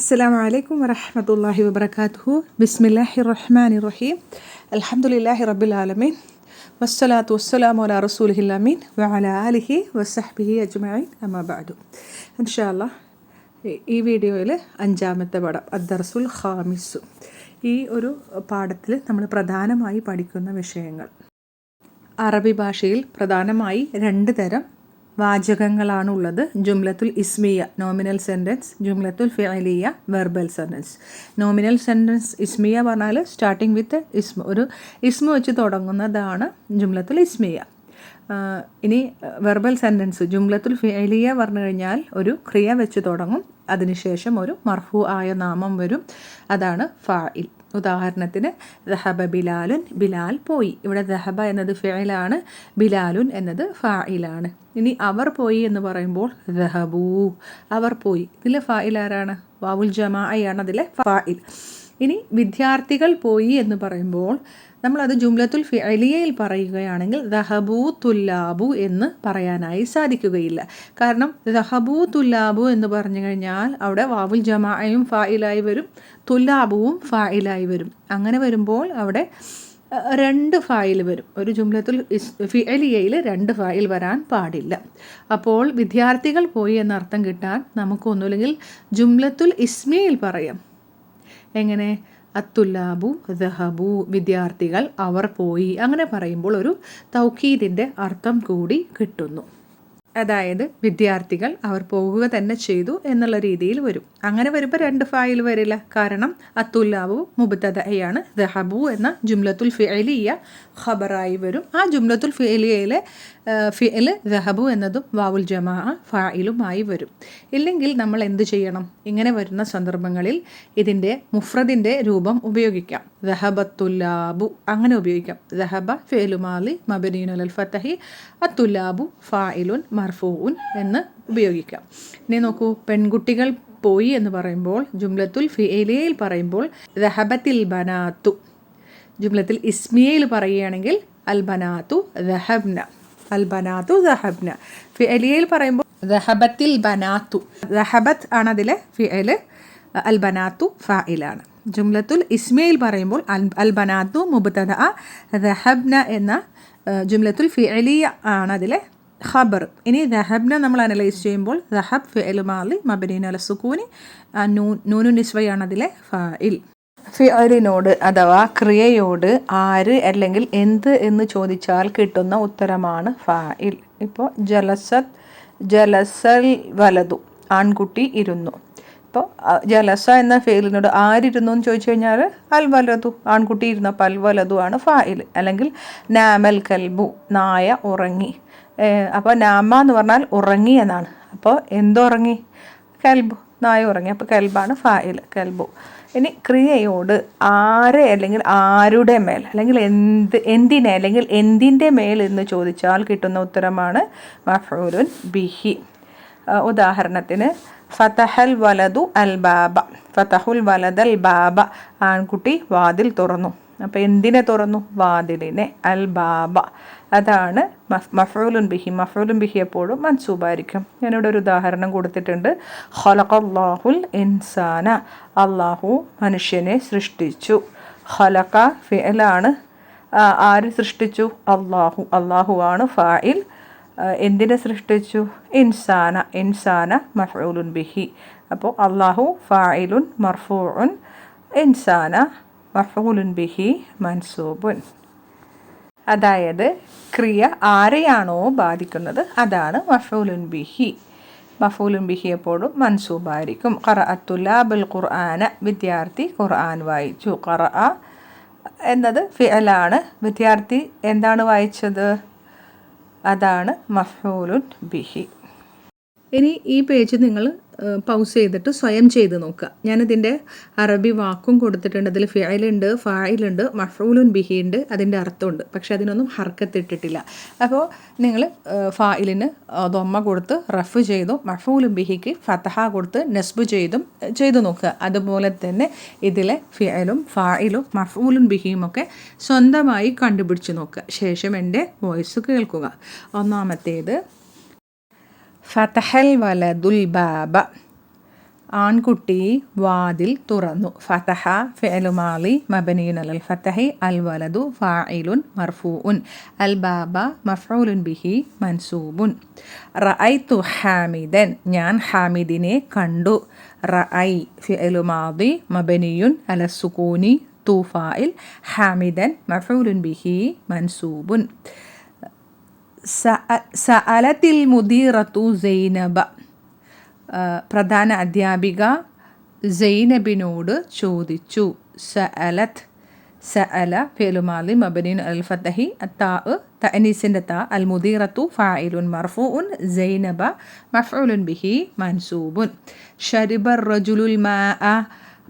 അസ്സലാമു അലൈക്കും വറഹ്മത്തുള്ളാഹി വബറകാതുഹു. ബിസ്മില്ലാഹിർ റഹ്മാനിർ റഹീം. അൽഹംദുലില്ലാഹി റബ്ബിൽ ആലമീൻ. വസ്സലാത്തു വസ്സലാമു അലാ റസൂലിഹിൽ അമീൻ വഅലാ ആലിഹി വസഹ്ബിഹി അജ്മഈൻ. അമ്മാ ബഅദു. ഇൻഷാ അല്ലാഹ് ഈ വീഡിയോയിൽ 5-ാമത്തെ പാഠം അദ്ദർസുൽ ഖാമിസു. ഈ ഒരു പാഠത്തിൽ നമ്മൾ പ്രധാനമായി പഠിക്കുന്ന വിഷയങ്ങൾ അറബി ഭാഷയിൽ പ്രധാനമായി 2 തരം വാചകങ്ങളാണുള്ളത്. ജുംലത്തുൽ ഇസ്മിയ നോമിനൽ സെൻറ്റൻസ്, ജുംലത്തുൽ ഫിഅലിയ വെർബൽ സെൻറ്റൻസ്. നോമിനൽ സെൻറ്റൻസ് ഇസ്മിയ പറഞ്ഞാൽ സ്റ്റാർട്ടിങ് വിത്ത് ഇസ്മ, ഒരു ഇസ്മ വെച്ച് തുടങ്ങുന്നതാണ് ജുംലത്തുൽ ഇസ്മിയ. ഇനി വെർബൽ സെൻറ്റൻസ് ജുംലത്തുൽ ഫിഅലിയ പറഞ്ഞു കഴിഞ്ഞാൽ ഒരു ക്രിയ വെച്ച് തുടങ്ങും, അതിനുശേഷം ഒരു മർഫൂ ആയ നാമം വരും, അതാണ് ഫാഇൽ. ഉദാഹരണത്തിന് ദഹബ ബിലാലുൻ, ബിലാൽ പോയി. ഇവിടെ ദഹബ എന്നത് ഫിഅലാണ്, ബിലാലുൻ എന്നത് ഫാഇലാണ്. ഇനി അവർ പോയി എന്ന് പറയുമ്പോൾ ദഹബൂ, അവർ പോയി. ഇതിലെ ഫാഇൽ ആരാണ്? വാവുൽ ജമാഅയാണ് അതിലെ ഫാഇൽ. ഇനി വിദ്യാർത്ഥികൾ പോയി എന്ന് പറയുമ്പോൾ നമ്മളത് ജുംലത്തുൽ ഫിഅലിയയിൽ പറയുകയാണെങ്കിൽ ദഹബൂ തുല്ലാബു എന്ന് പറയാനായി സാധിക്കുകയില്ല. കാരണം ദഹബൂ തുല്ലാബു എന്ന് പറഞ്ഞു കഴിഞ്ഞാൽ അവിടെ വാവുൽ ജമാഅയും ഫായിലായി വരും, തുല്ലാബുവും ഫായിലായി വരും. അങ്ങനെ വരുമ്പോൾ അവിടെ 2 ഫായിൽ വരും. ഒരു ജുംലത്തുൽ ഫിഅലിയയിൽ 2 ഫായിൽ വരാൻ പാടില്ല. അപ്പോൾ വിദ്യാർത്ഥികൾ പോയി എന്നർത്ഥം കിട്ടാൻ നമുക്കൊന്നുമില്ലെങ്കിൽ ജുംലത്തുൽ ഇസ്മിയിൽ പറയാം. എങ്ങനെ? അത്തുല്ലാബു ദഹബു, വിദ്യാർത്ഥികൾ അവർ പോയി. അങ്ങനെ പറയുമ്പോൾ ഒരു തൗക്കീദിൻ്റെ അർത്ഥം കൂടി കിട്ടുന്നു. അതായത് വിദ്യാർത്ഥികൾ അവർ പോകുക തന്നെ ചെയ്തു എന്നുള്ള രീതിയിൽ വരും. അങ്ങനെ വരുമ്പോൾ 2 ഫായിൽ വരില്ല. കാരണം അത്തുല്ലാബു മുബ്തദഅയാണ്, ദഹബു എന്ന ജുംലത്തുൽ ഫിഅലിയ ഖബറായി വരും. ആ ജുംലത്തുൽ ഫിഅലിയയിലെ ഫിഅൽ ദഹബു എന്നതും വാവുൽ ജമാഅ ഫായിലുമായി വരും. ഇല്ലെങ്കിൽ നമ്മൾ എന്ത് ചെയ്യണം? ഇങ്ങനെ വരുന്ന സന്ദർഭങ്ങളിൽ ഇതിൻ്റെ മുഫ്രദിൻ്റെ രൂപം ഉപയോഗിക്കാം. ദഹബത്തുല്ലാബു അങ്ങനെ ഉപയോഗിക്കാം. ദഹബ ഫിഅലു മാളി മബ്നിയുൻ അലൽ ഫതഹി, അത്തുല്ലാബു ഫായിലുൻ മർഫൂഉൻ എന്ന് ഉപയോഗിക്കാം. ഇനി നോക്കൂ, പെൺകുട്ടികൾ പോയി എന്ന് പറയുമ്പോൾ ജുംലത്തുൽ ഫിഅലിയയിൽ പറയുമ്പോൾ ദഹബത്തിൽ ബനാത്തു. ജുംലത്തുൽ ഇസ്മിയയിൽ പറയുകയാണെങ്കിൽ അൽ ബനാത്തു ദഹബ്ന, അൽ ബനാത്തു ദഹബ്ന. ഫിഅലിയയിൽ പറയുമ്പോൾ ദഹബത്തിൽ ബനാത്തു, ദഹബത്ത് ആണ് അതിലെ ഫിഅൽ, അൽ ബനാത്തു ഫായിലാണ്. ജുംലത്തുൽ ഇസ്മിയയിൽ പറയുമ്പോൾ അൽ ബനാത്തു മുബ്തദഅ, ദഹബ്ന എന്ന ജുംലത്തുൽ ഫിഅലിയ ആണ് അതിലെ ഖബർ. ഇനി ദഹബ്ന നമ്മൾ അനലൈസ് ചെയ്യുമ്പോൾ ദഹബ് ഫിഅൽ മാളി മബ്നിയുൻ അല സുകൂനി, നൂനു നിസ്വയാണ് അതിലെ ഫാഇൽ. ഫിഅലിനോട് അഥവാ ക്രിയയോട് ആര് അല്ലെങ്കിൽ എന്ത് എന്ന് ചോദിച്ചാൽ കിട്ടുന്ന ഉത്തരമാണ് ഫാഇൽ. ഇപ്പോൾ ജലസൽ വലതു, ആൺകുട്ടി ഇരുന്നു. ഇപ്പോൾ ജലസ എന്ന ഫിഅലിനോട് ആരിരുന്നു എന്ന് ചോദിച്ചു കഴിഞ്ഞാൽ അൽ വലതു, ആൺകുട്ടി ഇരുന്നപ്പോൾ അൽ വലതു ആണ് ഫാഇൽ. അല്ലെങ്കിൽ നാമൽ കൽബു, നായ ഉറങ്ങി. അപ്പോൾ നാമ എന്ന് പറഞ്ഞാൽ ഉറങ്ങി എന്നാണ്. അപ്പോൾ എന്തുറങ്ങി? കൽബു, നായ ഉറങ്ങി. അപ്പോൾ കൽബാണ് ഫാഇൽ, കൽബു. ഇനി ക്രിയയോട് ആരെ അല്ലെങ്കിൽ ആരുടെ മേൽ അല്ലെങ്കിൽ എന്തിനെ അല്ലെങ്കിൽ എന്തിൻ്റെ മേൽ എന്ന് ചോദിച്ചാൽ കിട്ടുന്ന ഉത്തരമാണ് മഫ്ഊലുൻ ബിഹി. ഉദാഹരണത്തിന് ഫതഹൽ വലതു അൽ ബാബ, ഫതഹുൽ വലദൽ ബാബ, ആൺകുട്ടി വാതിൽ തുറന്നു. അപ്പോൾ എന്തിനെ തുറന്നു? വാതിലിനെ. അൽ ബാബ അതാണ് മഫ്ഊലുൻ ബിഹി. മഫ്ഊലുൻ ബിഹി എപ്പോഴും മൻസൂബായിരിക്കും. ഞാനിവിടെ ഒരു ഉദാഹരണം കൊടുത്തിട്ടുണ്ട്. ഖലഖല്ലാഹുൽ ഇൻസാന, അള്ളാഹു മനുഷ്യനെ സൃഷ്ടിച്ചു. ഖലഖ ഫിഅലാണ്. ആര് സൃഷ്ടിച്ചു? അള്ളാഹു, അള്ളാഹു ആണ് ഫാഇൽ. എന്തിനെ സൃഷ്ടിച്ചു? ഇൻസാന, ഇൻസാന മഫ്ഊലുൻ ബിഹി. അപ്പോൾ അള്ളാഹു ഫാഇലുൻ മർഫൂഉൻ, ഇൻസാന മഫ്ഊലുൻ ബിഹി മൻസൂബുൻ. അതായത് ക്രിയ ആരെയാണോ ബാധിക്കുന്നത് അതാണ് മഫ്ഊലുൻ ബിഹി. മഫ്ഊലുൻ ബിഹി എപ്പോഴും മൻസൂബായിരിക്കും. ഖറഅത്തുല്ലാബുൽ ഖുർആന, വിദ്യാർത്ഥി ഖുർആൻ വായിച്ചു. ഖറഅ എന്നത് ഫിഅലാണ്. വിദ്യാർത്ഥി എന്താണ് വായിച്ചത്? അതാണ് മഫ്ഊലുൻ ബിഹി. ഇനി ഈ പേജ് നിങ്ങൾ പൗസ് ചെയ്തിട്ട് സ്വയം ചെയ്ത് നോക്കുക. ഞാനിതിൻ്റെ അറബി വാക്കും കൊടുത്തിട്ടുണ്ട്. അതിൽ ഫിഅലുണ്ട്, ഫായിലുണ്ട്, മഫ്ഊലുൻ ബിഹി ഉണ്ട്, അതിൻ്റെ അർത്ഥമുണ്ട്. പക്ഷെ അതിനൊന്നും ഹർക്കത്തിട്ടിട്ടില്ല. അപ്പോൾ നിങ്ങൾ ഫായിലിന് ദൊമ്മ കൊടുത്ത് റഫ് ചെയ്തു, മഫ്ഊലുൻ ബിഹിക്ക് ഫതഹ കൊടുത്ത് നസ്ബ് ചെയ്തു നോക്കുക. അതുപോലെ തന്നെ ഇതിലെ ഫിഅലും ഫായിലും മഫ്ഊലുൻ ബിഹിയും ഒക്കെ സ്വന്തമായി കണ്ടുപിടിച്ച് നോക്കുക. ശേഷം എൻ്റെ വോയിസ് കേൾക്കുക. ഒന്നാമത്തേത് ഫതഹൽ വലദുൽ ബാബ, ആൺകുട്ടി വാതിൽ തുറന്നു. ഫതഹ ഫിഅലു മാളി മബനിയുൻ അലൽ ഫതഹി. അൽ വലദു ഫാഇലുൻ മർഫൂഉൻ. അൽ ബാബ മഫ്ഊലുൻ ബിഹി മൻസൂബുൻ. റഅയ്തു ഹാമിദൻ, ഞാൻ ഹാമിദിനെ കണ്ടു. റഅയ് ഫിഅലു മാളി മബനിയുൻ അല സുകൂനി. തു ഫാഇൽ. ഹാമിദൻ മഫ്ഊലുൻ ബിഹി മൻസൂബുൻ. സഅലത്തിൽ മുദീറത്തു സൈനബ, പ്രധാന അധ്യാപിക സൈനബിനോട് ചോദിച്ചു. സഅലത്ത് സഅല ഫിഅലു മാളി മബ്നിയുൻ അലൽ ഫത്ഹി. അത്താ തഅനീസിൻ്റെ താ. അൽ മുദീറത്തു ഫാഇലുൻ മർഫൂഉൻ. സൈനബ മഫ്ഊലുൻ ബിഹി മൻസൂബുൻ. ശരിബ റജുലുൽ മാഅ,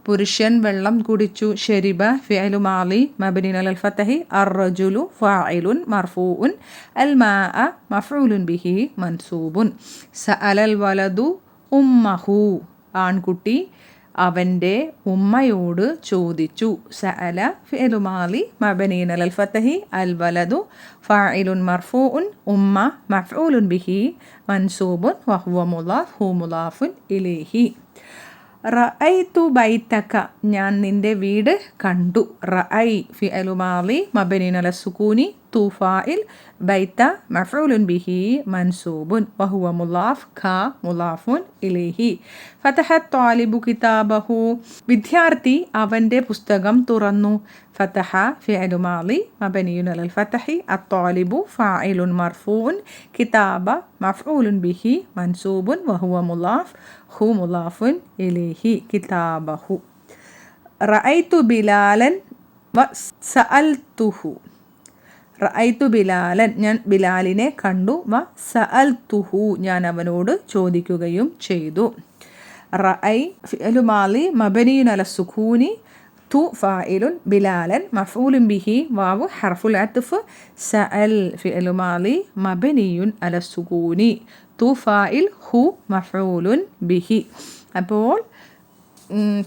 പുരുഷൻ വെള്ളം കുടിച്ചു. ശരിബ ഫിഅലു മാളി മബ്നിയുൻ അലൽ ഫത്ഹി. അർ റജുലു ഫാഇലുൻ മർഫൂഉൻ. അൽ മാഅ മഫ്ഊലുൻ ബിഹി മൻസൂബുൻ. സഅലൽ വലദു ഉമ്മഹു, ആൺകുട്ടി അവൻ്റെ ഉമ്മയോട് ചോദിച്ചു. സഅല ഫിഅലു മാളി മബ്നിയുൻ അലൽ ഫത്ഹി. അൽ വലദു ഫാഇലുൻ മർഫൂഉൻ. ഉമ്മ മഫ്ഊലുൻ ബിഹി മൻസൂബുൻ വഹുവ മുളാഫ് ഹു മുളാഫുൻ ഇലൈഹി. റഅയ്തു ബൈതക, ഞാൻ നിന്റെ വീട് കണ്ടു. റഅയ് ഫിഅലു മാളി മബ്നിയുൻ അലൽ സുകൂനി. തു ഫാഇൽ. ബൈത മഫ്ഊലുൻ ബിഹി മൻസൂബുൻ വഹുവ മുളാഫ് ഖ മുളാഫുൻ ഇലൈഹി. ഫതഹ ത്വാലിബു കിതാബഹു, വിദ്യാർത്ഥി അവൻ്റെ പുസ്തകം തുറന്നു. ഫതഹ ഫിഅലു മാളി മബ്നിയുൻ അലൽ ഫത്ഹി. അത്വാലിബു ഫാഇലുൻ മർഫൂഉൻ. കിതാബ മഫ്ഊലുൻ ബിഹി മൻസൂബുൻ വഹുവ മുളാഫ് ഹു മുളാഫുൻ ഇലൈഹി. കിതാബഹു. റഅയ്തു ബിലാലൻ വ സഅൽതുഹു, റഅയ്തു ബിലാലൻ, ഞാൻ ബിലാലിനെ കണ്ടു. വ സഅൽതുഹു, ഞാൻ അവനോട് ചോദിക്കുകയും ചെയ്തു. റഅയ് ഫിഅലു മാളി മബ്നിയുൻ അല സുകൂനി. തു ഫാഇലുൻ. ബിലാലൻ മഫ്ഊലുൻ ബിഹി. വാവു ഹർഫുൽ അത്ഫ്. സഅൽ ഫിഅലു മാളി മബ്നിയുൻ അല സുകൂനി. തു ഫാഇൽ. ഹു മഫ്ഊലുൻ ബിഹി. അപ്പോൾ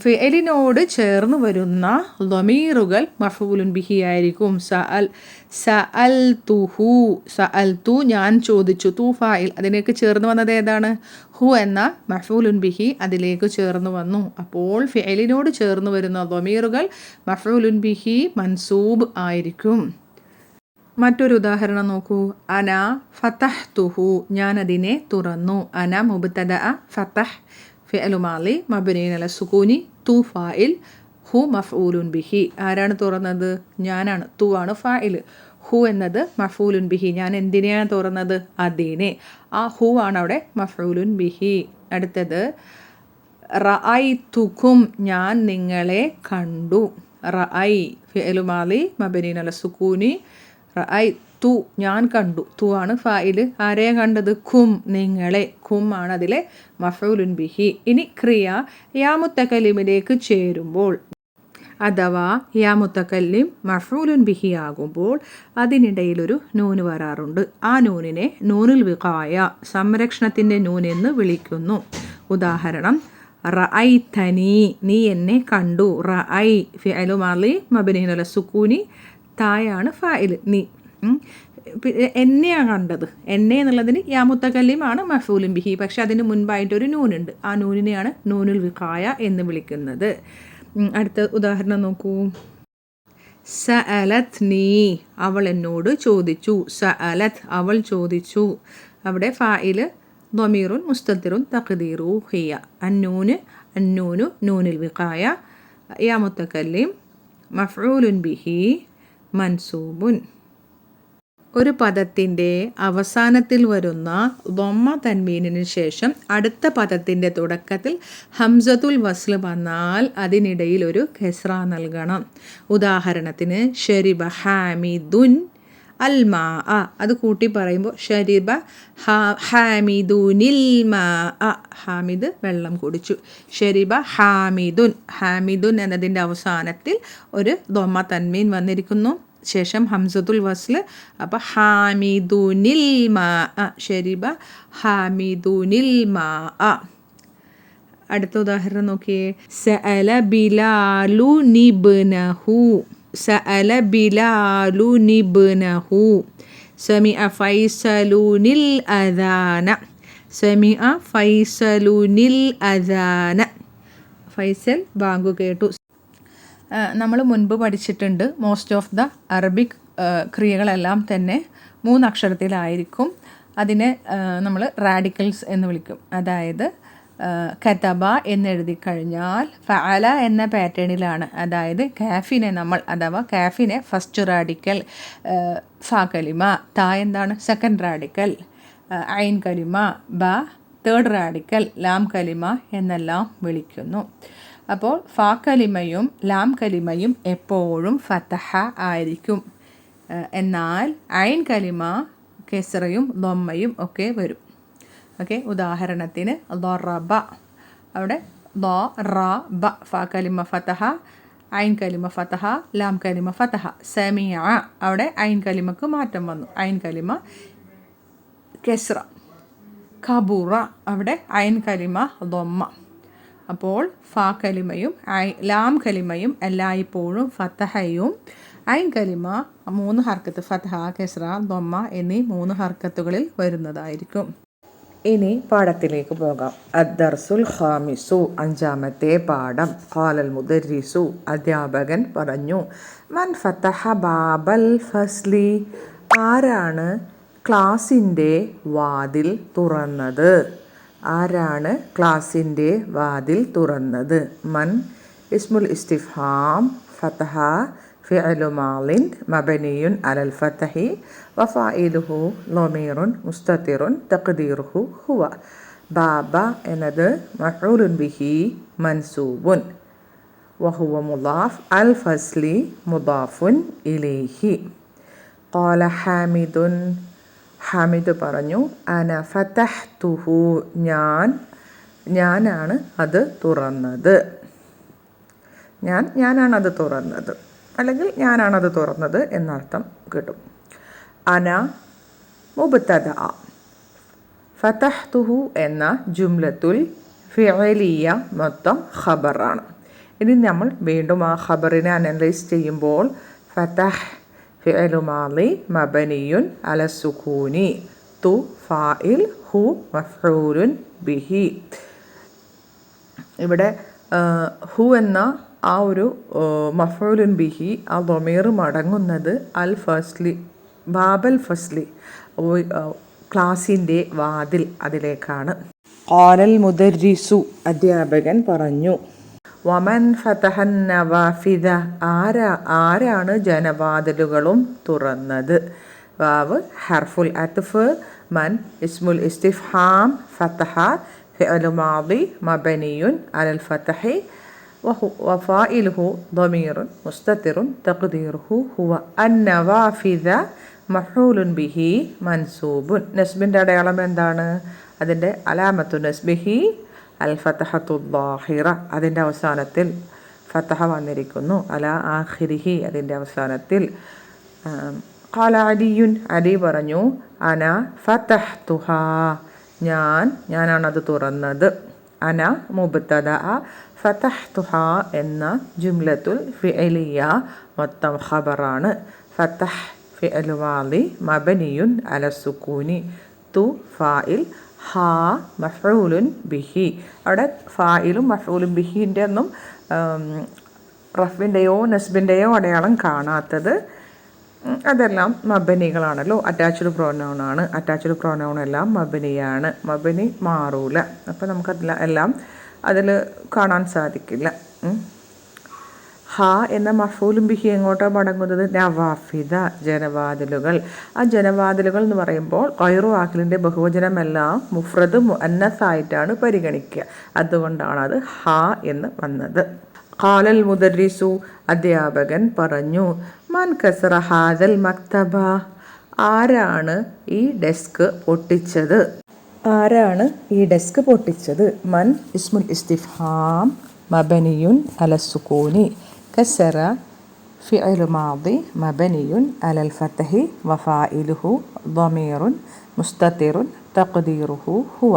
ഫിഅലിനോട് ചേർന്ന് വരുന്ന ളമീറുകൾ മഫ്ഊലുൻ ബിഹി ആയിരിക്കും. സഅൽതുഹു, സഅൽതു ഞാൻ ചോദിച്ചു. തു ഫാഇൽ, അതിലേക്ക് ചേർന്ന് വന്നത് ഏതാണ്? ഹു എന്ന മഫ്ഊലുൻ ബിഹി അതിലേക്ക് ചേർന്ന് വന്നു. അപ്പോൾ ഫിഅലിനോട് ചേർന്ന് വരുന്ന ളമീറുകൾ മഫ്ഊലുൻ ബിഹി മൻസൂബ് ആയിരിക്കും. മറ്റൊരു ഉദാഹരണം നോക്കൂ. അന ഫതഹ്തുഹു, ഞാൻ അതിനെ തുറന്നു. അന മുബ്തദഅ. ഫതഹ് ഫിഅലു മാളി മബ്നിയുൻ അല സുകൂനി. തു ഫാഇൽ. ഹു മഫ്ഊലുൻ ബിഹി. ആരാണ് തുറന്നത്? ഞാനാണ്. തു ആണ് ഫാഇൽ. ഹു എന്നത് മഫ്ഊലുൻ ബിഹി. ഞാൻ എന്തിനെയാണ് തുറന്നത്? അതിനെ. ആ ഹു ആണ് അവിടെ മഫ്ഊലുൻ ബിഹി. അടുത്തത് റഅയ്തുകും, ഞാൻ നിങ്ങളെ കണ്ടു. റഅയ് ഫിഅലു മാളി മബ്നിയുൻ അല സുകൂനി. റഅയ് തു, ഞാൻ കണ്ടു. തു ആണ് ഫാഇൽ. ആരെയാണ് കണ്ടത്? കും, നിങ്ങളെ. കും ആണ് അതിലെ മഫ്ഊലുൻ ബിഹി. ഇനി ക്രിയ യാ മുത്തക്കല്ലിമിലേക്ക് ചേരുമ്പോൾ, അഥവാ യാ മുത്തക്കല്ലിം മഫ്ഊലുൻ ബിഹി ആകുമ്പോൾ അതിനിടയിലൊരു നൂന് വരാറുണ്ട്. ആ നൂനിനെ നൂനുൽ വിഖായ, സംരക്ഷണത്തിൻ്റെ നൂൻ എന്ന് വിളിക്കുന്നു. ഉദാഹരണം റഅയ്തനി, നീ എന്നെ കണ്ടു. റഅയ് ഫിഅലു മാളി മബ്നിയുൻ അല സുകൂനി. തായാണ് ഫാഇൽ, നീ. എന്നെയാണ് കണ്ടത്. എന്നെ എന്നുള്ളതിന് യാ മുത്തക്കല്ലിമാണ് മഫ്ഊലുൻ ബിഹി. പക്ഷെ അതിന് മുൻപായിട്ടൊരു നൂനുണ്ട്. ആ നൂനിനെയാണ് നൂനുൽ വിഖായ എന്ന് വിളിക്കുന്നത്. അടുത്ത ഉദാഹരണം നോക്കൂ. സഅലത് നീ, അവൾ എന്നോട് ചോദിച്ചു. സഅലത്, അവൾ ചോദിച്ചു. അവിടെ ഫാഇൽ ളമീറുൻ മുസ്തത്തിറുൻ തഖ്ദീറു ഹിയ. അന്നൂനു നൂനുൽ വിഖായ. യാ മുത്തക്കല്ലിം മഫ്ഊലുൻ ബിഹി മൻസൂബുൻ. ഒരു പദത്തിൻ്റെ അവസാനത്തിൽ വരുന്ന ളമ്മ തൻവീനിന് ശേഷം അടുത്ത പദത്തിൻ്റെ തുടക്കത്തിൽ ഹംസത്തുൽ വസ്ൽ വന്നാൽ അതിനിടയിൽ ഒരു കെസ്റ നൽകണം. ഉദാഹരണത്തിന് ശരിബ ഹാമിദുൻ അൽ മാ, അത് കൂട്ടി പറയുമ്പോൾ ശരിബ ഹാമിദുനിൽ മാ, ഹാമിദ് വെള്ളം കുടിച്ചു. ശരിബ ഹാമിദുൻ, ഹാമിദുൻ എന്നതിൻ്റെ അവസാനത്തിൽ ഒരു ളമ്മ തൻവീൻ വന്നിരിക്കുന്നു. ശേഷം ഹംസത്തുൽ വസ്ൽ. അപ്പോൾ ഹാമിദുനിൽ മാ, ശരിബ ഹാമിദുനിൽ മാ. അടുത്ത ഉദാഹരണം നോക്കിയേ. സഅല ബിലാലു നിബ്നഹു. സഅല ബിലാലു നിബ്നഹു. സമിഅ ഫൈസലുനിൽ അദാന. സമിഅ ഫൈസലുനിൽ അദാന. ഫൈസൽ ബാങ്കു കേട്ടു. നമ്മൾ മുൻപ് പഠിച്ചിട്ടുണ്ട് മോസ്റ്റ് ഓഫ് ദ അറബിക് ക്രിയകളെല്ലാം തന്നെ 3 അക്ഷരത്തിലായിരിക്കും. അതിനെ നമ്മൾ റാഡിക്കൽസ് എന്ന് വിളിക്കും. അതായത് കതബ എന്നെഴുതി കഴിഞ്ഞാൽ ഫഅല എന്ന പാറ്റേണിലാണ്. അതായത് കാഫിനെ നമ്മൾ അഥവാ കാഫിനെ ഫസ്റ്റ് റാഡിക്കൽ, ഫ കലിമ, ത എന്താണ് സെക്കൻഡ് റാഡിക്കൽ, ഐൻ കലിമ, ബ തേർഡ് റാഡിക്കൽ, ലാം കലിമ എന്നെല്ലാം വിളിക്കുന്നു. അപ്പോൾ ഫ കലിമയും ലാം കലിമയും എപ്പോഴും ഫതഹ ആയിരിക്കും. എന്നാൽ ഐൻ കലിമ കെസ്റയും ദമ്മയും ഒക്കെ വരും. ഓക്കെ, ഉദാഹരണത്തിന് ദറബ, അവിടെ ദറബ ഫ കലിമ ഫതഹ, ഐൻ കലിമ ഫതഹ, ലാം കലിമ ഫതഹ. സമിഅ, അവിടെ ഐൻ കലിമക്ക് മാറ്റം വന്നു, ഐൻ കലിമ കെസ്റ. കബുറ, അവിടെ ഐൻ കലിമ ദമ്മ. അപ്പോൾ ഫ കലിമയും ലാം കലിമയും എല്ലായ്പ്പോഴും ഫതഹയും ഐൻ കലിമ 3 ഹർക്കത്ത് ഫതഹ, കെസ്റ, ദമ്മ എന്നീ 3 ഹർക്കത്തുകളിൽ വരുന്നതായിരിക്കും. ഇനി പാഠത്തിലേക്ക് പോകാം. അദ്ദർസുൽ ഖാമിസു, 5ാമത്തെ പാഠം. ഖാലൽ മുദർരിസു, അധ്യാപകൻ പറഞ്ഞു. മൻ ഫതഹ ബാബൽ ഫസ്ലി, ആരാണ് ക്ലാസിൻ്റെ വാതിൽ തുറന്നത്? ആരാണ് ക്ലാസിൻ്റെ വാതിൽ തുറന്നത്? മൻ ഇസ്മുൽ ഇസ്തിഫ്ഹാം, ഫതഹ ഫിഅലു മാളിൻ മബനിയുൻ അലൽ ഫതഹി വഫായിലുഹു ലമീറുൻ മുസ്തതിറുൻ തഖ്ദീറുഹു ഹുവ. ബാബ എന്നത് മഫ്ഊലുൻ ബിഹി മൻസൂബുൻ വഹുവ മുദാഫ്, അൽ ഫസ്ലി മുദാഫുൻ ഇലൈഹി. ഖാല ഹാമിദുൻ, ഹാമിദ് പറഞ്ഞു. അന ഫതഹ്തുഹു, ഞാനാണ് അത് തുറന്നത്. ഞാനാണത് തുറന്നത്, അല്ലെങ്കിൽ ഞാനാണത് തുറന്നത് എന്നർത്ഥം കിട്ടും. അന മുബ്തദ, ഫതഹ്തുഹു എന്ന ജുംലത്തുൽ ഫിഅലിയ മൊത്തം ഖബറാണ്. ഇനി നമ്മൾ വീണ്ടും ആ ഖബറിനെ അനലൈസ് ചെയ്യുമ്പോൾ ഫതഹ് ഫിഅലു മാളി മബനിയുൻ അല സുകൂനി, തു ഫാഇൽ, ഹു മഫ്ഊലുൻ ബിഹി. ഇവിടെ ഹു എന്ന ആ ഒരു മഫ്ഊലുൻ ബിഹി, ആ ദമീർ മടങ്ങുന്നത് അൽ ഫസ്ലി, ബാബൽ ഫസ്ലി, ക്ലാസിൻ്റെ വാതിൽ, അതിലേക്കാണ്. ഖാലൽ മുദർരിസു, അധ്യാപകൻ പറഞ്ഞു. വമൻ ഫതഹൻ നവാഫിദ, ആരാണ് ജനവാതിലുകളും തുറന്നത്? വാവ് ഹർഫുൽ അത്ഫ്. മൻ ഇസ്മുൽ ഇസ്തിഫ്ഹാം, ഫതഹ ഫിഅലു മാദി മബനിയുൻ അലൽ ഫതഹി വഫായിലുഹു ദമീറുൻ മുസ്തതിറുൻ തഖ്ദീറുഹു ഹുവ. അന്നവാഫിദ മഫ്ഊലുൻ ബിഹി മൻസൂബുൻ. നസ്ബിൻ്റെ അടയാളം എന്താണ്? അതിൻ്റെ അലാമത്തു നസ്ബിഹി അൽ ഫതഹത്തു ദാഹിറ, അതിൻ്റെ അവസാനത്തിൽ ഫതഹ വന്നിരിക്കുന്നു. അലാ ആഖിരിഹി, അതിൻ്റെ അവസാനത്തിൽ. ഖാല അലിയുൻ, അലി പറഞ്ഞു. അന ഫതഹ്തുഹാ, ഞാനാണത് തുറന്നത്. അന മുബ്തദ, ഫതഹ്തുഹാ എന്ന ജുംലത്തുൽ ഫിഅലിയ മൊത്തം ഖബറാണ്. ഫതഹ് ഫിഅലു മാളി മബനിയുൻ അല സുകൂനി, തു ഫാഇൽ, ഹാ മഫ്ഊലുൻ ബിഹി. അവിടെ ഫായിലും മഫ്ഊലുൻ ബിഹിൻ്റെ ഒന്നും റഫിൻ്റെയോ നസ്ബിൻ്റെയോ അടയാളം കാണാത്തത്, അതെല്ലാം മബനികളാണല്ലോ. അറ്റാച്ച്ഡ് പ്രോനൗണാണ്. അറ്റാച്ച്ഡ് പ്രോനൗൺ എല്ലാം മബനിയാണ്. മബനി മാറൂല. അപ്പോൾ നമുക്കതെല്ലാം അതിൽ കാണാൻ സാധിക്കില്ല. ഹ എന്ന മഫ്ഊലുൻ ബിഹി എങ്ങോട്ടാണ് മടങ്ങുന്നത്? നവാഫിദ, ജനവാതിലുകൾ. ആ ജനവാതിലുകൾ എന്ന് പറയുമ്പോൾ ഗൈറു ആഖിലിൻ്റെ ബഹുവചനമെല്ലാം മുഫ്രദ് മുഅന്നസായിട്ടാണ് പരിഗണിക്കുക. അതുകൊണ്ടാണ് അത് ഹ എന്ന് വന്നത്. ഖാലൽ മുദർരിസു, അധ്യാപകൻ പറഞ്ഞു. മൻ കസറ ഹാദൽ മക്തബ, ആരാണ് ഈ ഡെസ്ക് പൊട്ടിച്ചത്? ആരാണ് ഈ ഡെസ്ക് പൊട്ടിച്ചത്? മൻ ഇസ്മുൽ ഇസ്തിഫ്ഹാം മബനിയുൻ അല സുകൂനി, കസറ ഫിഅലു മാദി മബനിയുൻ അലൽ ഫതഹി വഫായിലുഹു ദമീറുൻ മുസ്തതിറുൻ തഖ്ദീറുഹു ഹുവ.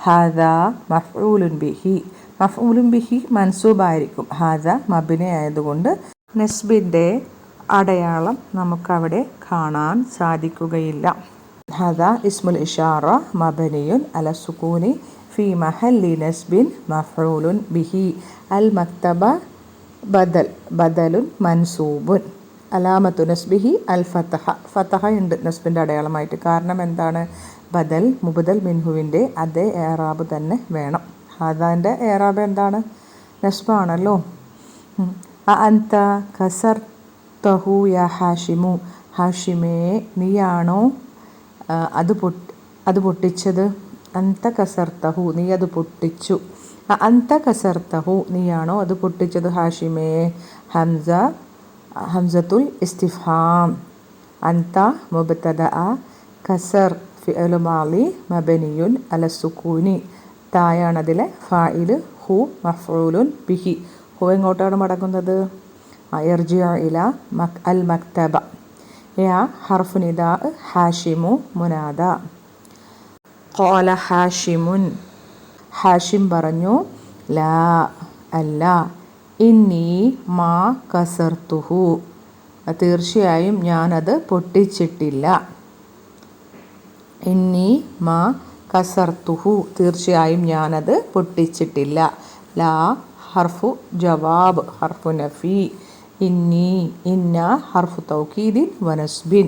ഹാദാ മഫ്ഊലുൻ ബിഹി, മഫ്ഊലുൻ ബിഹി മൻസൂബായിരിക്കും. ഹാദ മബനി ആയതുകൊണ്ട് നസ്ബിൻ്റെ അടയാളം നമുക്കവിടെ കാണാൻ സാധിക്കുകയില്ല. ഹാദ ഇസ്മുൽ ഇഷാറ മബനിയുൻ അല സുകൂനി ഫി മഹല്ലി നസ്ബിൻ മഫ്ഊലുൻ ബിഹി. അൽ മക്തബ ബദലുൻ മൻസൂബുൻ. അലാമത്തു നസ്ബിഹി അൽ ഫതഹ. ഫതഹ ഉണ്ട് നസ്ബിൻ്റെ അടയാളമായിട്ട്. കാരണം എന്താണ്? ബദൽ മുബദൽ മിൻഹുവിൻ്റെ അതേ ഏറാബ് തന്നെ വേണം. അതിൻ്റെ ഏറാബ് എന്താണ്? നസ്ബാണല്ലോ. അൻത കസർതഹു യാ ഹാഷിമു. ഹാഷിമേ, നീയാണോ അത് പൊട്ടിച്ചത്? അൻത കസർതഹു, നീ അത് പൊട്ടിച്ചു. അൻത കസർതഹു, നീയാണോ അത് പൊട്ടിച്ചത്? ഹാഷിമേ. ഹംസത്തുൽ ഇസ്തിഫ്ഹാം. അൻത മുബ്തദഅ, കസർ ഫിഅലു മാളി മബനിയുൻ അല സുക്കൂനി. തായാണ് അതിലെ ഫായില്, ഹു മഫ്ഊലുൻ ബിഹി. ഹു എങ്ങോട്ടാണ് മടങ്ങുന്നത്? യർജിഉ ഇലാ അൽ മക്തബ. യാ ഹർഫു നിദാ, ഹാഷിമു മുനാദ. ഖാല ഹാഷിമുൻ, ഹാഷിം പറഞ്ഞു, ലാ അല്ല, ഇന്നി മാ കസർത്തുഹു, തീർച്ചയായും ഞാനത് പൊട്ടിച്ചിട്ടില്ല. ഇന്നി മാ കസർത്തുഹു, തീർച്ചയായും ഞാനത് പൊട്ടിച്ചിട്ടില്ല. ലാ ഹർഫു ജവാബ്, ഹർഫു നഫി. ഇന്ന ഹർഫു തൗക്കീദിൻ വനസ്ബിൻ.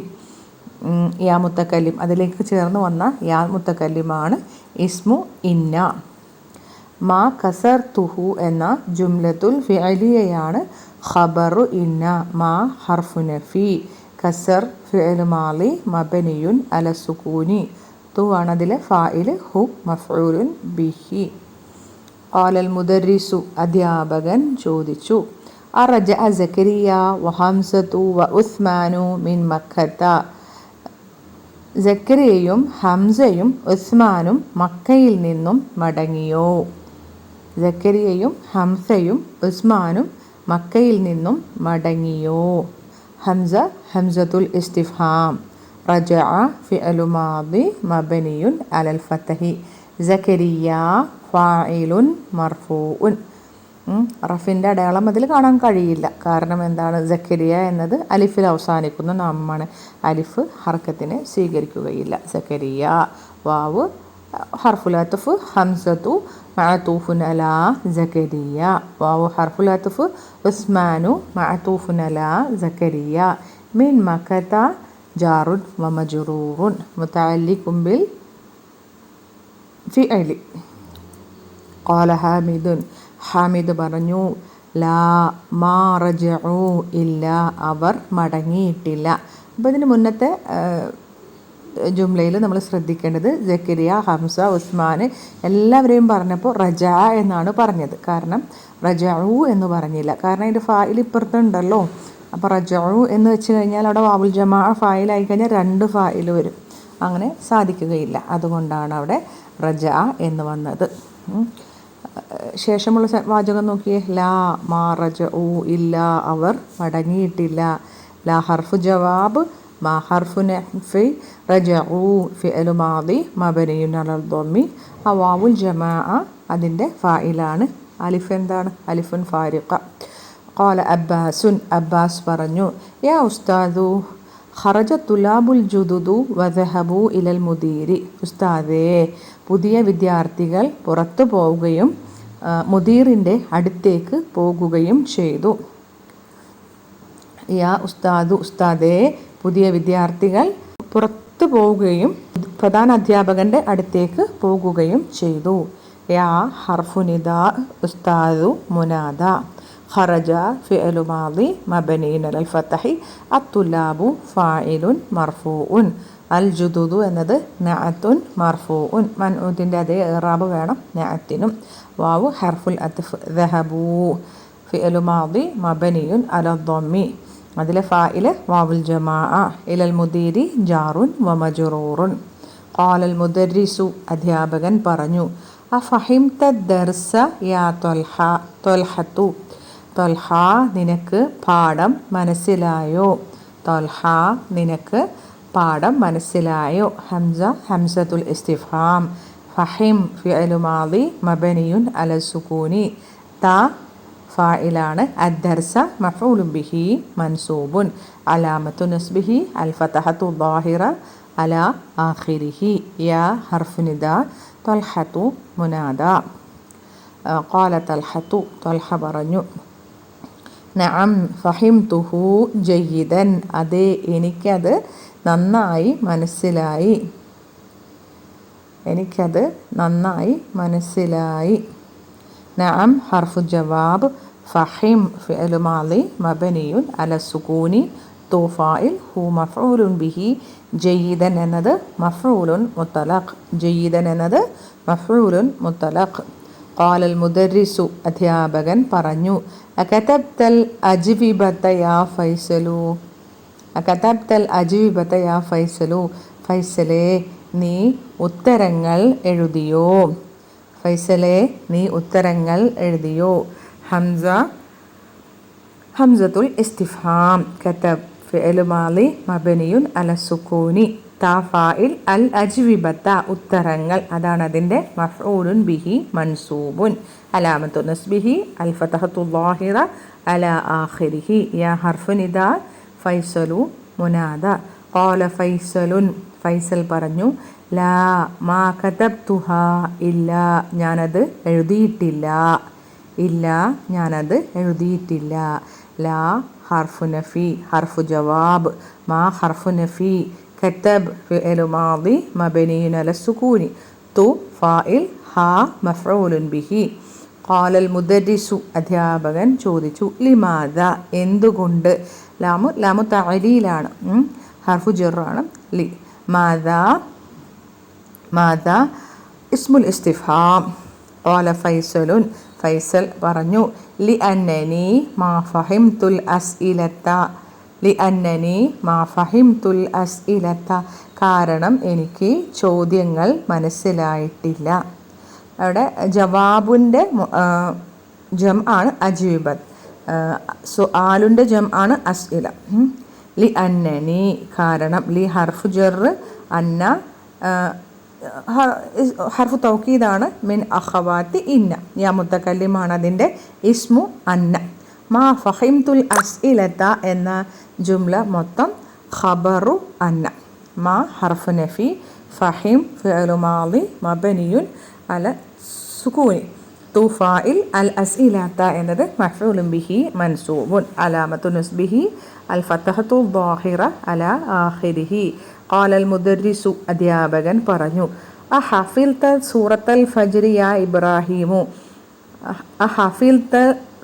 യാ മുത്തക്കല്ലിം, അതിലേക്ക് ചേർന്ന് വന്ന യാ മുത്തക്കല്ലിമാണ് ഇസ്മു ഇന്ന. മാ കസർതുഹു എന്ന ജുംലത്തുൽ ഫിഅലിയയാണ് ഖബറു ഇന്ന. മാ ഹർഫു നഫി, കസർ ഫിഅലു മാളി മബനിയുൻ അല സുകൂനി. തു ആണ് അതിലെ ഫായില്, ഹു മഫ്ഊലുൻ ബിഹി. ഖാലൽ മുദർരിസു, അധ്യാപകൻ ചോദിച്ചു, അറജഅ സക്കരിയ വഹംസതു വഉസ്മാനു മിൻ മക്കത്ത. സക്കരിയയും ഹംസയും ഉസ്മാനും മക്കയിൽ നിന്നും മടങ്ങിയോ? സക്കരിയയും ഹംസയും ഉസ്മാനും മക്കയിൽ നിന്നും മടങ്ങിയോ? ഹംസത്തുൽ ഇസ്തിഫ്ഹാം. റജഅ ഫിഅലു മാദി മബനിയുൻ അലൽ ഫതഹി. സക്കരിയ ഫാഇലുൻ മർഫൂഉൻ. റഫിൻ്റെ അടയാളം അതിൽ കാണാൻ കഴിയില്ല. കാരണം എന്താണ്? സക്കരിയ എന്നത് അലിഫിൽ അവസാനിക്കുന്ന നാമമാണ്. അലിഫ് ഹർക്കത്തിനെ സ്വീകരിക്കുകയില്ല. സക്കരിയ. വാവ് ഹർഫുൽ അത്ഫ്. ഹംസത്തു മഅതൂഫുൻ അലാ സക്കരിയ. വാവ് ഹർഫുൽ അത്ഫ്. ഉസ്മാനു മഅതൂഫുൻ അലാ സക്കരിയ. മിൻ മക്കത ജാറുൻ വമജ്റൂറുൻ മുതഅല്ലിഖുൻ ബിൽ ഫിഅലി. ഖാല ഹാമിദുൻ, ഹാമിദ് പറഞ്ഞു, ലാ മാ റജഉ, ഇല്ല, അവർ മടങ്ങിയിട്ടില്ല. അപ്പോൾ ഇതിന് മുന്നത്തെ ജുംലയിൽ നമ്മൾ ശ്രദ്ധിക്കേണ്ടത് സക്കരിയ, ഹംസ, ഉസ്മാൻ എല്ലാവരെയും പറഞ്ഞപ്പോൾ റജഅ എന്നാണ് പറഞ്ഞത്. കാരണം റജഉ എന്ന് പറഞ്ഞില്ല. കാരണം അതിൻ്റെ ഫായിൽ ഇപ്പുറത്തുണ്ടല്ലോ. അപ്പോൾ റജഉ എന്ന് വെച്ച് കഴിഞ്ഞാൽ അവിടെ വാവുൽ ജമാഅ ഫായിലായി കഴിഞ്ഞാൽ രണ്ട് ഫായിൽ വരും. അങ്ങനെ സാധിക്കുകയില്ല. അതുകൊണ്ടാണ് അവിടെ റജഅ എന്ന് വന്നത്. ശേഷമുള്ള വാചകം നോക്കിയേ. ലാ മാ റജഉ, ഇല്ല, അവർ മടങ്ങിയിട്ടില്ല. ലാ ഹർഫു ജവാബ്, മാ ഹർഫു നഫി. റജഉ ഫിഅലു മാദി മബനിയുൻ അലൽ ദമ്മി. വാവുൽ ജമാഅ അതിൻ്റെ ഫായിലാണ്. അലിഫ് എന്താണ്? അലിഫുൻ ഫാരിഖ. ഖാല അബ്ബാസുൻ, അബ്ബാസ് പറഞ്ഞു, യാ ഉസ്താദു ഖറജ തുലാബുൽ ജുദുദു വദഹബു ഇലൽ മുദീരി. ഉസ്താദേ, പുതിയ വിദ്യാർത്ഥികൾ പുറത്തു പോവുകയും മുദീറിൻ്റെ അടുത്തേക്ക് പോകുകയും ചെയ്തു. യാ ഉസ്താദു, ഉസ്താദേ, പുതിയ വിദ്യാർത്ഥികൾ പുറത്തു പോവുകയും പ്രധാന അധ്യാപകൻ്റെ അടുത്തേക്ക് പോകുകയും ചെയ്തു. യാ ഹർഫു നിദാ, ഉസ്താദു മുനാദ. ഖറജ ഫിഅലു മാദി മബനിയുൻ അലൽ ഫതഹി. അത്തുലാബു ഫാഇലുൻ മർഫൂഉൻ. അൽ ജുദുദു എന്നത് നഅത്തുൻ മർഫൂഉൻ. മൻഊത്തിൻ്റെ അതേ ഇറാബ് വേണം നഅത്തിനും. വാവു ഹർഫുൽ അത്ഫ്. ദഹബു ഫിഅലു മാദി മബനിയുൻ അലൽ ദമ്മി. അതിലെ ഫായില് വാവുൽ ജമാഅ. ഇലൽ മുദീരി ജാറുൻ വമജ്റൂറുൻ. ഖാലൽ മുദർരിസു, അധ്യാപകൻ പറഞ്ഞു, അഫഹിംത ദർസ യാ ത്വൽഹതു. ത്വൽഹ, നിനക്ക് പാഠം മനസ്സിലായോ? ത്വൽഹ, നിനക്ക് പാഠം മനസ്സിലായോ? ഹംസ ഹംസത്തുൽ ഇസ്തിഫ്ഹാം. ഫഹിം ഫിഅലു മാദി മബനിയുൻ അല സുകൂനി. ത ഫായിലാണ്. അദ്ദർസ മഫ്ഊലുൻ ബിഹി മൻസൂബുൻ. അലാമത്തു നസ്ബിഹി അൽ ഫതഹത്തു ളാഹിറ അലാ ആഖിരിഹി. യാ ഹർഫു നിദാ ത്വൽഹത്തു മുനാദ. ഖാല ത്വൽഹത്തു, ത്വൽഹ പറഞ്ഞു, നഅം ഫഹിംതുഹു ജയ്യിദൻ, അതെ എനിക്കത് നന്നായി മനസ്സിലായി, എനിക്കത് നന്നായി മനസ്സിലായി. നഅം ഹർഫു ജവാബ്, ഫഹിം ഫിഅ്ലു മാളി മബനിയുൻ അല സുകൂനി, തു ഫാഇൽ ഹു മഫ്ഊലുൻ ബിഹി, ജയ്യിദൻ എന്നത് മഫ്ഊലുൻ മുത്തലഖ്, ജയ്യിദൻ എന്നത് മഫ്ഊലുൻ മുത്തലഖ്. ഖാലൽ മുദർരിസു, അധ്യാപകൻ പറഞ്ഞു, അകതബ്തൽ അജ്വിബത യാ ഫൈസലു, അകതബ്തൽ അജ്വിബത യാ ഫൈസലു, ഫൈസലേ നീ ഉത്തരങ്ങൾ എഴുതിയോ, ഫൈസലേ നീ ഉത്തരങ്ങൾ എഴുതിയോ. ഹംസ, ഹംസത്തുൽ ഇസ്തിഫ്ഹാം, കതബ് ഫിഅ്ലു മാളി മബനിയുൻ അല സുകൂനി, താ ഫാഇൽ, അൽ അജ്വിബത ഉത്തരങ്ങൾ, അതാണ് അതിൻ്റെ മഫ്ഊലുൻ ബിഹി മൻസൂബുൻ, അലാമത്തു നസ്ബിഹി അൽ ഫതഹത്തു ളാഹിറ അല ആഖിരിഹി, യാ ഹർഫു നിദാ, ഫൈസലു മുനാദ. ഖാല ഫൈസലുൻ, ഫൈസൽ പറഞ്ഞു, ലാ മാ കതബ്തുഹാ, ഇല്ല ഞാനത് എഴുതിയിട്ടില്ല, ഇല്ല ഞാനത് എഴുതിയിട്ടില്ല. ലാ ഹർഫു നഫി, ഹർഫു ജവാബ്, മാ ഹർഫു നഫി, കതബ് ഫിഅ്ലു മാളി മബനിയുൻ അല സുകൂനി, തു ഫാഇൽ, ഹാ മഫ്ഊലുൻ ബിഹി. ഖാലൽ മുദർരിസു, അധ്യാപകൻ ചോദിച്ചു, ലിമാദ എന്തുകൊണ്ട്, ലാമു തഅലീലാണ്, ഹർഫു ജറാണ്, ലി. മാദാ, മാദാ ഇസ്മുൽ ഇസ്തിഫ്ഹാം. ഖാല ഫൈസലുൻ, ഫൈസൽ പറഞ്ഞു, ലി അന്നനി മാ ഫഹിംതുൽ അസ്ഇലത, ലി അന്നനി മാ ഫഹിംതുൽ അസ്ഇലത, കാരണം എനിക്ക് ചോദ്യങ്ങൾ മനസ്സിലായിട്ടില്ല. അവിടെ ജവാബിൻ്റെ ജം ആണ് അജ്വിബത്ത്, സുആലുൻ്റെ ജം ആണ് അസ്ഇല. ലി അന്നനി കാരണം, ലി ഹർഫു ജർ, അന്ന ഹർഫു തൗക്കീദാണ്, മിൻ അഖവാത്തി ഇന്ന, യാ മുത്തകല്ലിമാണ് അതിൻ്റെ ഇസ്മു അന്ന. മാ ഫഹിംതുൽ അസ്ഇലത എന്ന ജുംല മൊത്തം ഖബറു അന്ന. മാ ഹർഫു നഫി, ഫഹിം ഫിഅ്ലു മാളി മബനിയുൻ അല സുകൂനി, തു ഫാഇൽ, അൽ അസ്ഇലത എന്നത് മഫ്ഊലുൻ ബിഹി മൻസൂബുൻ, അലാമത്തു നസ്ബിഹി അൽ ഫതഹത്തു ളാഹിറ അല ആഖിരിഹി. ഖാലൽ മുദർരിസു, അധ്യാപകൻ പറഞ്ഞു, അഹഫിൽത സൂറത്തൽ ഫജ്രി യാ ഇബ്രാഹിമു, അഹഫിൽത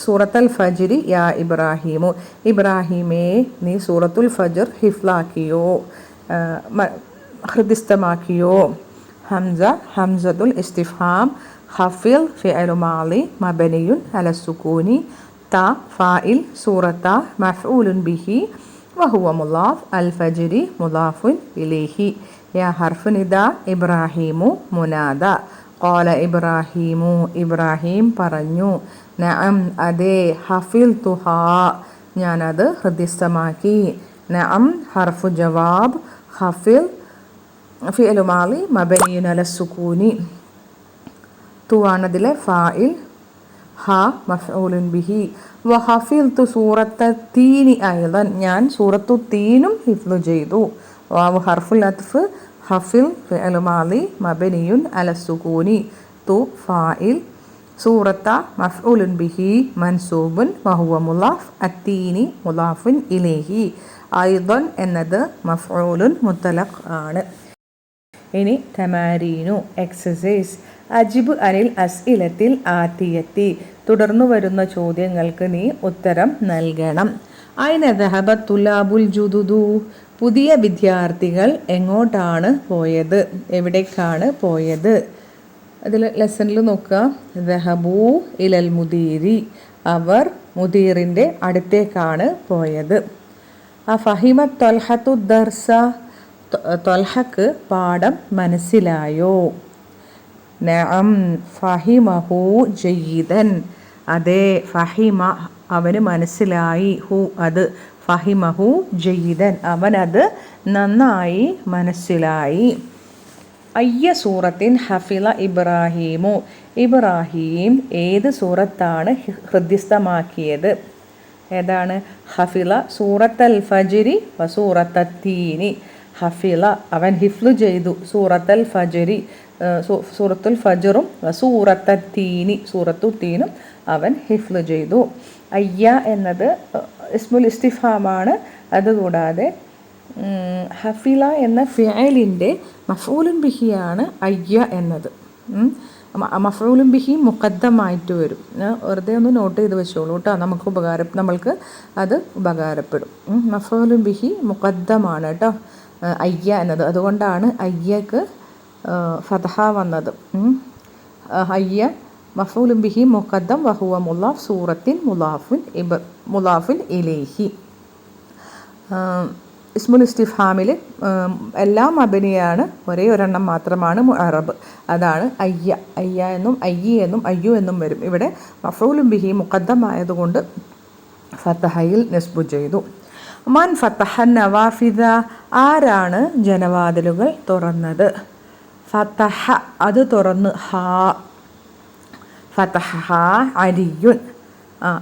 സൂറത്തൽ ഫജ്രി യാ ഇബ്രാഹിമു, ഇബ്രാഹിമേ നീ സൂറത്തുൽ ഫജ്ർ ഹിഫ്ലാക്കിയോ, ഹൃദിസ്ഥമാക്കിയോ. ഹംസ, ഹംസത്തുൽ ഇസ്തിഫ്ഹാം, ഹഫിൽ ഫിഅ്ലു മാളി മബനിയുൻ അല സുകൂനി, താ ഫാഇൽ, സൂറത്ത മഫ്ഊലുൻ ബിഹി വഹുവ മുളാഫ്, അൽ ഫജ്രി മുളാഫുൻ ഇലൈഹി, യാ ഹർഫു നിദാ, ഇബ്രാഹിമു മുനാദ. ഖാല ഇബ്രാഹിമു, ഇബ്രാഹിം പറഞ്ഞു, നഅം അതെ, ഹഫിൽതുഹാ ഞാനത് ഹൃദിസ്ഥമാക്കി. നഅം ഹർഫു ജവാബ്, ഹഫിൽ ഫിഅ്ലു മാളി മബനിയുൻ അല സുകൂനി, തു ആണതിലെ ഫാഇൽ, ഹാ മഫ്ഊലുൻ ബിഹി. വഹഫിൽതു സൂറത്ത തീനി അയ്ളൻ, ഞാൻ സൂറത്തു തീനും ഹിഫ്ള് ചെയ്തു. വാവ് ഹർഫുൽ അത്ഫ്, ഹഫിൽ ഫിഅ്ലു മാളി മബനിയുൻ അല സുകൂനി, തു ഫാഇൽ, സൂറത്ത മഫ്ഊലുൻ ബിഹി മൻസൂബുൻ വഹുവ മുളാഫ്, അത്തീനി മുളാഫുൻ ഇലൈഹി, അയ്ളൻ എന്നത് മഫ്ഊലുൻ മുത്തലഖ് ആണ്. ഇനി തമാരീനു, എക്സസൈസ്. അജിബ് അനിൽ അസ്ഇലത്തിൽ ആത്തിയത്തി, തുടർന്നു വരുന്ന ചോദ്യങ്ങൾക്ക് നീ ഉത്തരം നൽകണം. അയ്ന ദഹബത് തുലാബുൽ ജുദുദു, പുതിയ വിദ്യാർത്ഥികൾ എങ്ങോട്ടാണ് പോയത്, എവിടേക്കാണ് പോയത്. അതിൽ ലെസണിൽ നോക്കുക, ദഹബു ഇലൽ മുദീരി, അവർ മുദീറിൻ്റെ അടുത്തേക്കാണ് പോയത്. ഫഹിമത് ത്വൽഹത്തു ദർസ, ത്വൽഹക്ക് പാഠം മനസ്സിലായോ. നഅം ഫഹിമഹു ജയ്യിദൻ, അതെ ഫഹിമ അവന് മനസ്സിലായി, ഹു അത്, ഫഹിമഹു ജയ്യിദൻ അവനത് നന്നായി മനസ്സിലായി. അയ്യ സൂറത്തിൻ ഹഫിള ഇബ്രാഹീമു, ഇബ്രാഹീം ഏത് സൂറത്താണ് ഹൃദ്യസ്ഥമാക്കിയത്, ഏതാണ്. ഹഫിള സൂറത്തൽ ഫജ്രി വ സൂറത്തത്തീനി, ഹഫില അവൻ ഹിഫ്ലു ചെയ്തു, സൂറത്തൽ ഫജരി സൂറത്തുൽ ഫജറും സൂറത്തീനി സൂറത്തു തീനും അവൻ ഹിഫ്ലു ചെയ്തു. അയ്യ എന്നത് ഇസ്മുൽ ഇസ്തിഫാമാണ്. അതുകൂടാതെ ഹഫില എന്ന ഫിഅലിൻ്റെ മഫ്ഊലുൻ ബിഹിയാണ് അയ്യ എന്നത്. മഫ്ഊലുൻ ബിഹി മുഖദ്ദമായിട്ട് വരും. വെറുതെ ഒന്ന് നോട്ട് ചെയ്ത് വെച്ചോളൂ കേട്ടോ, നമ്മൾക്ക് അത് ഉപകാരപ്പെടും. മഫ്ഊലുൻ ബിഹി മുഖദ്ദമാണ് കേട്ടോ അയ്യ എന്നത്. അതുകൊണ്ടാണ് അയ്യക്ക് ഫതഹ വന്നത്. അയ്യ മഫ്ഊലുൻ ബിഹി മുഖദ്ദം വഹുവ മുളാഫ് സൂറത്തിൻ മുളാഫുൻ ഇലൈഹി. ഇസ്മുൽ ഇസ്തിഫാമിൽ എല്ലാം മബനിയാണ്, ഒരേ ഒരെണ്ണം മാത്രമാണ് മുഅറബ്. അതാണ് അയ്യ. അയ്യ എന്നും അയ്യി എന്നും അയ്യു എന്നും വരും. ഇവിടെ മഫ്ഊലുൻ ബിഹി മുഖദ്ദമായതുകൊണ്ട് ഫതഹയിൽ നസ്ബു ചെയ്തു. മൻ ഫതഹ നവാഫിദ, ആരാണ് ജനവാതിലുകൾ തുറന്നത്? ഫതഹ അത് തുറന്ന്, ഹാ ഫതഹ അലിയുൻ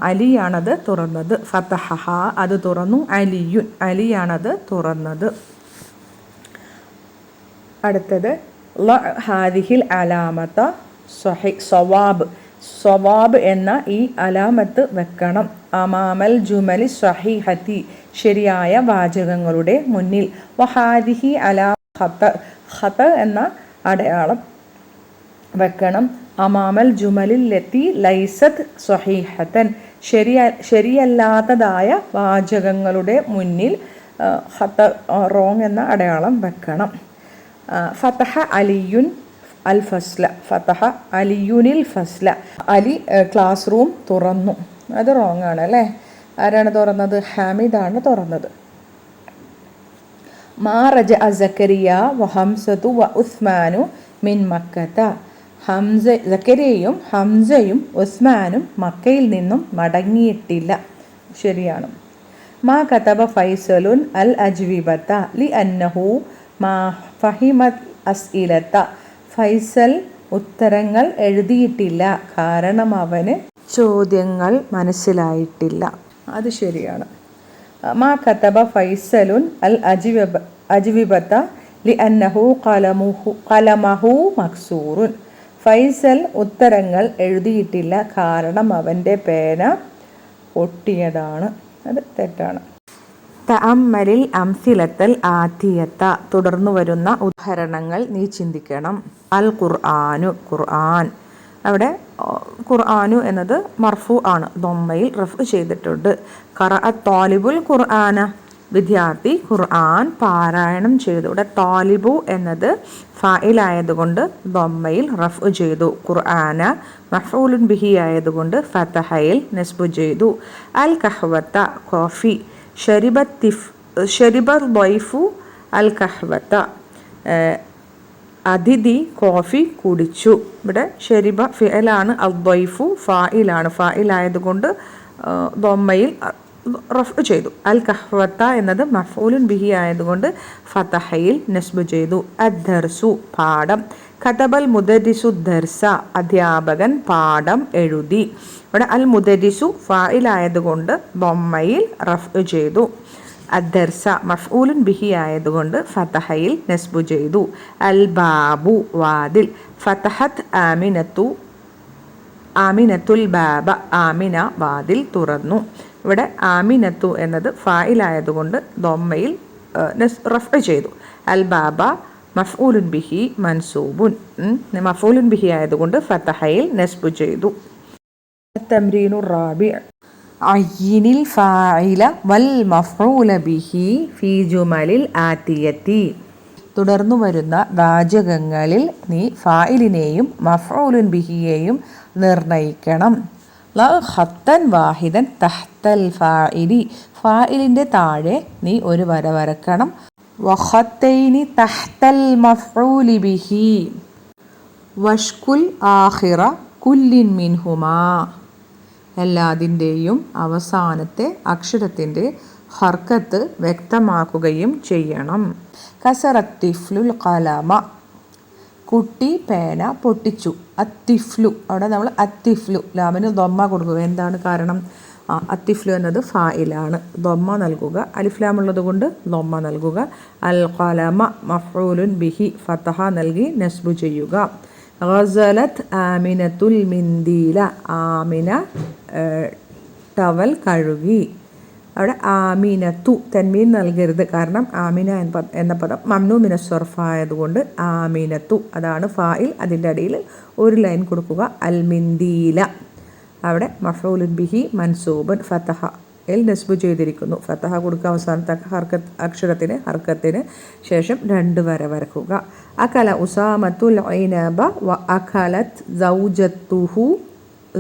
അലിയാണത് തുറന്നത്. ഫതഹ അത് തുറന്നു, അലിയുൻ അലിയാണത് തുറന്നത്. അടുത്തത് ഹാദിഹിൽ അലാമത്ത സവാബ്, സവാബ് എന്ന ഈ അലാമത്ത് വെക്കണം. അമാമൽ ജുമലി സഹീഹത്തി ശരിയായ വാചകങ്ങളുടെ മുന്നിൽ. വഹാദിഹി അലാ ഖത എന്ന അടയാളം വെക്കണം. അമാമൽ ജുമലിൽ ലത്തി ലൈസത്ത് സ്വഹീഹത്തൻ ശരിയല്ലാത്തതായ വാചകങ്ങളുടെ മുന്നിൽ റോങ് എന്ന അടയാളം വെക്കണം. ഫതഹ അലിയുൻ അൽ ഫസ്ല, ഫതഹ അലിയുനിൽ ഫസ്ല, അലി ക്ലാസ് റൂം തുറന്നു. അത് റോങ് ആണ് അല്ലേ? ആരാണ് തുറന്നത്? ഹാമിദാണ് തുറന്നത്. മാ റജ സക്കരിയ വ ഹംസതു വ ഉസ്മാനു മിൻ മക്കത്ത, സക്കരിയയും ഹംസയും ഉസ്മാനും മക്കയിൽ നിന്നും മടങ്ങിയിട്ടില്ല. ശരിയാണ്. മാ കതബ ഫൈസലുൻ അൽ അജ്വിബത്ത ലി അന്നഹു മാ ഫഹിമത് അസ്ഇലത്ത, ഫൈസൽ ഉത്തരങ്ങൾ എഴുതിയിട്ടില്ല കാരണം അവന് ചോദ്യങ്ങൾ മനസ്സിലായിട്ടില്ല. അത് ശരിയാണ്. മാ കതബ ഫൈസലുൻ അൽ അജ്വിബത്ത ലി അന്നഹു ഖലമഹു മക്സൂറുൻ, ഫൈസൽ ഉത്തരങ്ങൾ എഴുതിയിട്ടില്ല കാരണം അവൻ്റെ പേന പൊട്ടിയതാണ്. അത് തെറ്റാണ്. തഅമ്മലിൽ അംസിലത്തൽ ആതിയത്ത, തുടർന്നു വരുന്ന ഉദാഹരണങ്ങൾ നീ ചിന്തിക്കണം. അൽ ഖുർആനു ഖുർആൻ, അവിടെ ഖുർആനു എന്നത് മർഫു ആണ്, ദമ്മയിൽ റഫ് ചെയ്തിട്ടുണ്ട്. ഖറഅ താലിബുൽ ഖുർആന, വിദ്യാർത്ഥി ഖുർആൻ പാരായണം ചെയ്തു. ഇവിടെ താലിബു എന്നത് ഫായിലായതുകൊണ്ട് ദമ്മയിൽ റഫ് ചെയ്തു. ഖുർആന മഫ്ഊലുൻ ബിഹി ആയതുകൊണ്ട് ഫതഹയിൽ നസ്ബു ചെയ്തു. അൽ കഹ്വത്ത കോഫി, ഷരിബ ദൈഫു അൽ കഹ്വത്ത, അതിഥി കോഫി കുടിച്ചു. ഇവിടെ ഷരിബ ഫിഅലാണ്, അൽ ദൈഫു ഫായിലാണ്, ഫായിലായതുകൊണ്ട് ദമ്മയിൽ റഫ് ചെയ്തു. അൽ കഹ്വത്ത എന്നത് മഫ്ഊലുൻ ബിഹി ആയതുകൊണ്ട് ഫതഹയിൽ നസ്ബ് ചെയ്തു. അദ്ദർസു പാഠം. കതബൽ മുദരിസു ദർസ, അധ്യാപകൻ പാഠം എഴുതി. ഇവിടെ അൽ മുദരിസു ഫായിലായതുകൊണ്ട് ദമ്മയിൽ റഫ് ചെയ്തു. അദ്ദർസ മഫ്ഊലുൻ ബിഹി ആയതുകൊണ്ട് ഫതഹയിൽ നസ്ബു ചെയ്തു. അൽ ബാബു വാതിൽ. ഫതഹത് ആമിനത്തുൽ ബാബ, ആമിന വാതിൽ തുറന്നു. ഇവിടെ ആമിനത്തു എന്നത് ഫായിലായതുകൊണ്ട് ദമ്മയിൽ റഫ് ചെയ്തു. അൽ ബാബ മഫ്ഊലുൻ ബിഹി മൻസൂബുൻ, മഫ്ഊലുൻ ബിഹി ആയതുകൊണ്ട് ഫതഹയിൽ നസ്ബു ചെയ്തു. തംരീനു റാബി, അയ്യിനിൽ ഫാഇല വൽ മഫ്ഊല ബിഹി ഫീ ജുമലിൽ ആതിയത്തി, തുടർന്നു വരുന്ന വാചകങ്ങളിൽ നീ ഫായിലിനെയും മഫ്ഊലുൻ ബിഹിയെയും നിർണയിക്കണം. ഖത്തൻ വാഹിദൻ തഹ്തൽ ഫാഇലി, ഫായിലിൻ്റെ താഴെ നീ ഒരു വര വരക്കണം. വഖത്തൈനി തഹ്തൽ മഫ്ഊലി ബിഹി വഷ്കുൽ ആഖിറ കുല്ലിൻ മിൻഹുമാ, എല്ലാതിൻ്റെയും അവസാനത്തെ അക്ഷരത്തിൻ്റെ ഹർക്കത്ത് വ്യക്തമാക്കുകയും ചെയ്യണം. കസറത്തിഫ്ലുൽ ഖലമ, കുട്ടി പേന പൊട്ടിച്ചു. അത്തിഫ്ലു, അവിടെ നമ്മൾ അത്തിഫ്ലു ലാമിന് ദമ്മ കൊടുക്കുക. എന്താണ് കാരണം? അത്തിഫ്ലു എന്നത് ഫായിലാണ്, ദൊമ്മ നൽകുക. അലിഫ്ലാമുള്ളത് കൊണ്ട് ദൊമ്മ നൽകുക. അൽ ഖലമ മഫ്ഊലുൻ ബിഹി, ഫതഹ നൽകി നസ്ബു ചെയ്യുക. ഗസലത്ത് ആമിനത്തുൽ മിന്ദീല, ആമിന ടവൽ കഴുകി. അവിടെ ആമിനത്തു തൻവീൻ നൽകരുത്, കാരണം ആമിന എന്ന പദം മംനൂ മിന സർഫ് ആയതുകൊണ്ട് ആമിനത്തു അതാണ് ഫായിൽ. അതിൻ്റെ അടിയിൽ ഒരു ലൈൻ കൊടുക്കുക. അൽ മിന്ദീല അവിടെ മഫ്ഊലുൻ ബിഹി മൻസൂബൻ ഫതഹ എൽ നസ്ബു ചെയ്തിരിക്കുന്നു. ഫതഹ കൊടുക്കുക. അവസാനത്തെ അക്ഷരത്തിന് ഹർക്കത്തിന് ശേഷം 2 വര വരക്കുക. അകല ഉസാമത്തുൽ ഐനബ വ അകലത്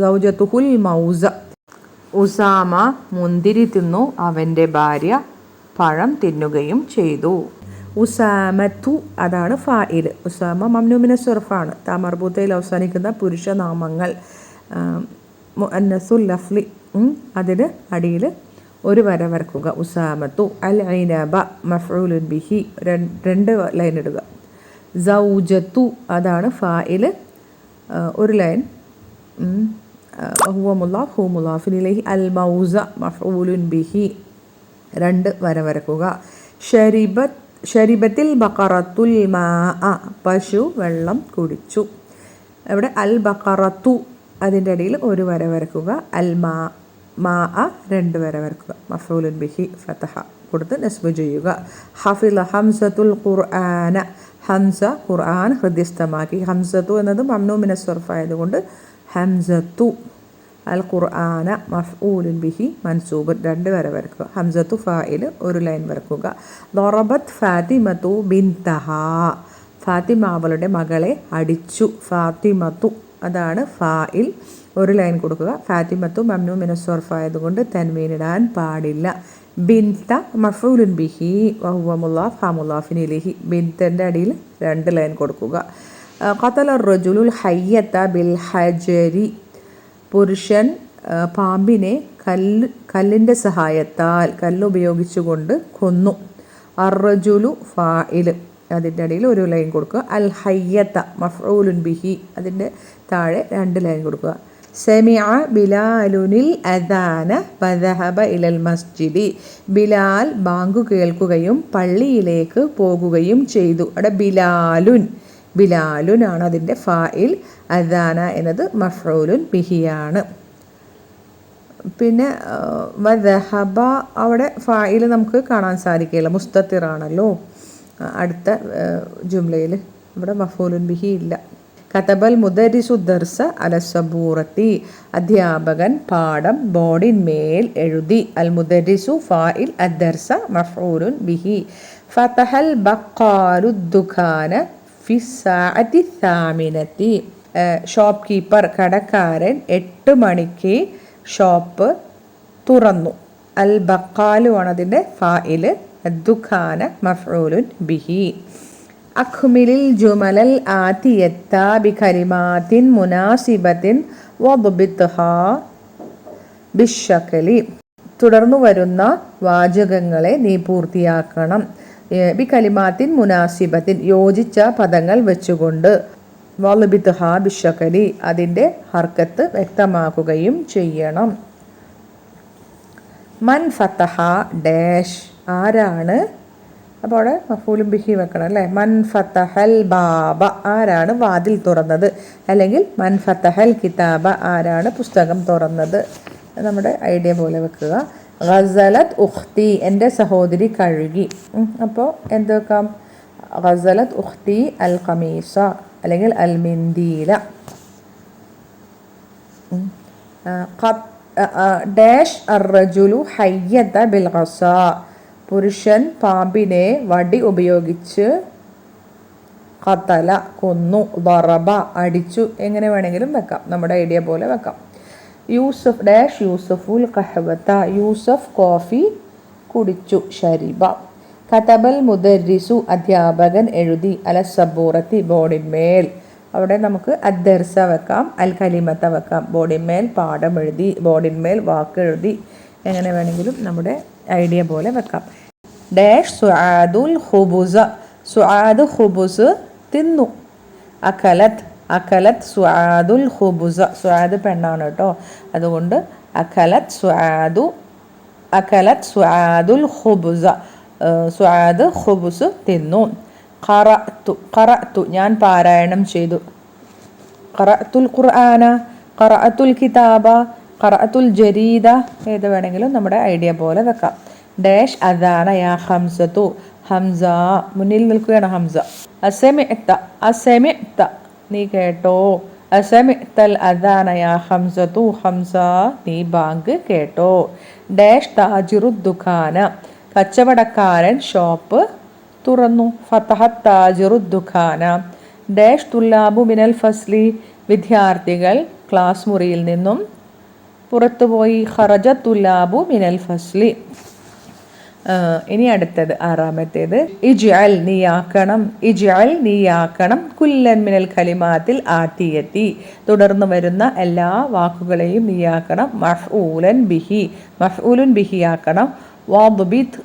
സൗജത്തുഹുൽ മൗസ. ഉസാമ മുന്തിരി തിന്നു, അവൻ്റെ ഭാര്യ പഴം തിന്നുകയും ചെയ്തു. ഉസാമത്തു അതാണ് ഫായിൽ. ഉസാമ മംനൂ മിന സർഫാണ്. താമർബൂത്തയിൽ അവസാനിക്കുന്ന പുരുഷനാമങ്ങൾ മുഅന്നസുൽ ലഫ്ലി, അതിന് അടിയിൽ ഒരു വര വരക്കുക. ഉസാമത്തു. അൽ ഐനബ മഫ്ഊലുൻ ബിഹി 2 ലൈൻ ഇടുക. സൗജത്തു അതാണ് ഫായിൽ, ഒരു ലൈൻ. ഹുവ മുളാഫ് ഹു മുളാഫിൻ ഇലൈഹി. അൽ മൗസ മഫ്ഊലുൻ ബിഹി 2 വര വരക്കുക. ഷരിബത്തിൽ ബഖറത്തുൽ മാഅ, പശു വെള്ളം കുടിച്ചു. ഇവിടെ അൽ ബഖറത്തു അതിൻ്റെ അടിയിൽ ഒരു വര വരക്കുക. അൽ മാഅ 2 വര വരക്കുക. മഫ്ഊലുൻ ബിഹി ഫതഹ കൊടുത്ത് നസ്ബ് ചെയ്യുക. ഹഫിള ഹംസത്തുൽ ഖുർആന, ഹംസ ഖുർആൻ ഹൃദ്യസ്ഥമാക്കി. ഹംസത്തു എന്നത് മംനൂ മിന സർഫ് ആയതുകൊണ്ട് ഹംസത്തു. അൽ ഖുർആന മഫ്ഊലുൻ ബിഹി മൻസൂബൻ 2 വര വരക്കുക. ഹംസത്തു ഫായിൽ, ഒരു ലൈൻ വരക്കുക. ദറബത് ഫാത്തിമത്തു ബിൻതഹ, ഫാത്തിമ അവളുടെ മകളെ അടിച്ചു. ഫാത്തിമത്തു അതാണ് ഫായിൽ, ഒരു ലൈൻ കൊടുക്കുക. ഫാത്തിമത്തു മംനൂ മിന സർഫ് ആയതുകൊണ്ട് തൻവീനിടാൻ പാടില്ല. ബിൻത മഫ്ഊലുൻ ബിഹി വഹുവ മുളാഫ് ഹ മുളാഫിൻ ഇലൈഹി. ബിൻതൻ്റെ അടിയിൽ 2 ലൈൻ കൊടുക്കുക. ഖതല റജുലുൽ ഹയ്യത ബിൽ ഹജരി, പുരുഷൻ പാമ്പിനെ കല്ലിൻ്റെ സഹായത്താൽ, കല്ലുപയോഗിച്ചുകൊണ്ട് കൊന്നു. അർറജുലു ഫായിൽ, അതിൻ്റെ അടിയിൽ ഒരു ലൈൻ കൊടുക്കുക. അൽ ഹയ്യത മഫ്ഊലുൻ ബിഹി, അതിൻ്റെ താഴെ 2 ലൈൻ കൊടുക്കുക. സമിഅ ബിലാലുനിൽ അദാന വദഹബ ഇലൽ മസ്ജിദി, ബിലാൽ ബാങ്കു കേൾക്കുകയും പള്ളിയിലേക്ക് പോകുകയും ചെയ്തു. അവിടെ ബിലാലുൻ ആണ് അതിൻ്റെ ഫായിൽ. അദാന എന്നത് മഫ്ഊലുൻ ബിഹിയാണ്. പിന്നെ വദഹബ അവിടെ ഫായിൽ നമുക്ക് കാണാൻ സാധിക്കില്ല, മുസ്തത്തിറാണല്ലോ. അടുത്ത ജുംലയിൽ ഇവിടെ മഫ്ഊലുൻ ബിഹി ഇല്ല. കതബൽ മുദരിസു ദർസ അല സബൂറത്തി, അധ്യാപകൻ പാഠം ബോർഡിന്മേൽ എഴുതി. അൽ മുദരിസു ഫായിൽ, അദ്ദർസ മഫ്ഊലുൻ ബിഹി. ഫതഹൽ ബഖാലു ദുഖാന ഫി സാഅത്തി സാമിനത്തി, ഷോപ്പ് കീപ്പർ കടക്കാരൻ 8 മണിക്ക് ഷോപ്പ് തുറന്നു. അൽ ബഖാലു ആണ് അതിൻ്റെ ഫായിൽ. ദുഖാന മഫ്ഊലുൻ ബിഹി. അഖ്മിലിൽ ജുമലൽ ആതിയത്ത ബികലിമാത്തിൻ മുനാസിബത്തിൻ വദ്ബിത്ഹാ ബിശ്ശകലി, തുടർന്നു വരുന്ന വാചകങ്ങളെ നീ പൂർത്തിയാക്കണം. ബികലിമാത്തിൻ മുനാസിബത്തിൻ, യോജിച്ച പദങ്ങൾ വെച്ചുകൊണ്ട്. വദ്ബിത്ഹാ ബിശ്ശകലി, അതിൻ്റെ ഹർക്കത്ത് വ്യക്തമാക്കുകയും ചെയ്യണം. മൻ ഫതഹ ഡാഷ്, ആരാണ്, അപ്പോൾ അവിടെ മഫ്ഊലുൻ ബിഹി വെക്കണം അല്ലേ. മൻ ഫതഹൽ ബാബ, ആരാണ് വാതിൽ തുറന്നത്. അല്ലെങ്കിൽ മൻ ഫതഹൽ കിതാബ, ആരാണ് പുസ്തകം തുറന്നത്. നമ്മുടെ ഐഡിയ പോലെ വെക്കുക. ഗസലത് ഉഖ്തി, എൻ്റെ സഹോദരി കഴുകി. അപ്പോൾ എന്ത് വെക്കാം? ഗസലത് ഉഖ്തി അൽ ഖമീസ അല്ലെങ്കിൽ അൽ മിന്ദീല. ഡാഷ് അർറജുലു ഹയ്യത ബിൽ ഖസാ, പുരുഷൻ പാമ്പിനെ വടി ഉപയോഗിച്ച് ഖതല കൊന്നു. ദറബ അടിച്ചു. എങ്ങനെ വേണമെങ്കിലും വെക്കാം, നമ്മുടെ ഐഡിയ പോലെ വെക്കാം. യൂസഫ് ഡാഷ് യൂസഫുൽ ഖഹവത, യൂസഫ് കോഫി കുടിച്ചു. ഷരിബ. കതബൽ മുദരിസു, അധ്യാപകൻ എഴുതി. അല സബൂറത്തി, ബോർഡിന്മേൽ. അവിടെ നമുക്ക് അദ്ദർസ വെക്കാം, അൽ കലിമത്ത വെക്കാം. ബോർഡിന്മേൽ പാഠം എഴുതി, ബോർഡിന്മേൽ വാക്ക് എഴുതി. എങ്ങനെ വേണമെങ്കിലും നമ്മുടെ ഐഡിയ പോലെ വെക്കാം. ഡാഷ് സുആദുൽ ഖുബുസ, സുആദ് ഖുബുസ് തിന്നു. അകലത്ത് സുആദുൽ ഖുബുസ, സുആദ് പെണ്ണാണ് കേട്ടോ, അതുകൊണ്ട് അകലത് സുആദുൽ ഖുബ്സ. സുആദ് ഖുബ്സ് തിന്നു. ഖറഅതു ഞാൻ പാരായണം ചെയ്തു. ഖറഅത്തുൽ ഖുർആന, ഖറഅത്തുൽ കിതാബ, ഖറഅത്തുൽ ജരീദ, ഏത് വേണമെങ്കിലും നമ്മുടെ ഐഡിയ പോലെ വെക്കാം. ഡാഷ് അദാന യാ ഹംസത്തു. ഹംസ മുന്നിൽ നിൽക്കുകയാണ് ഹംസ. അസമിഅത നീ കേട്ടോ. അസമിഅതൽ അദാന യാ ഹംസത്തു. ഹംസ നീ ബാങ്ക് കേട്ടോ. ഡാഷ് താജിറു ദുഖാന കച്ചവടക്കാരൻ ഷോപ്പ് തുറന്നു. ഫതഹത് താജിറു ദുഖാന. ഡാഷ് തുല്ലാബു മിനൽ ഫസ്ലി വിദ്യാർത്ഥികൾ ക്ലാസ് മുറിയിൽ നിന്നും പുറത്തുപോയി. ഖറജ തുല്ലാബു മിനൽ ഫസ്ലി. ഇനി അടുത്തത് ആറാമത്തേത് ഇജ്അൽ നീയാക്കണം കുല്ലൻ മിനൽ കലിമാത്തിൽ ആത്തിയത്തി തുടർന്ന് വരുന്ന എല്ലാ വാക്കുകളെയും നീയാക്കണം. മഫ്ഊലൻ ബിഹി ആക്കണം. വദ്ബിത്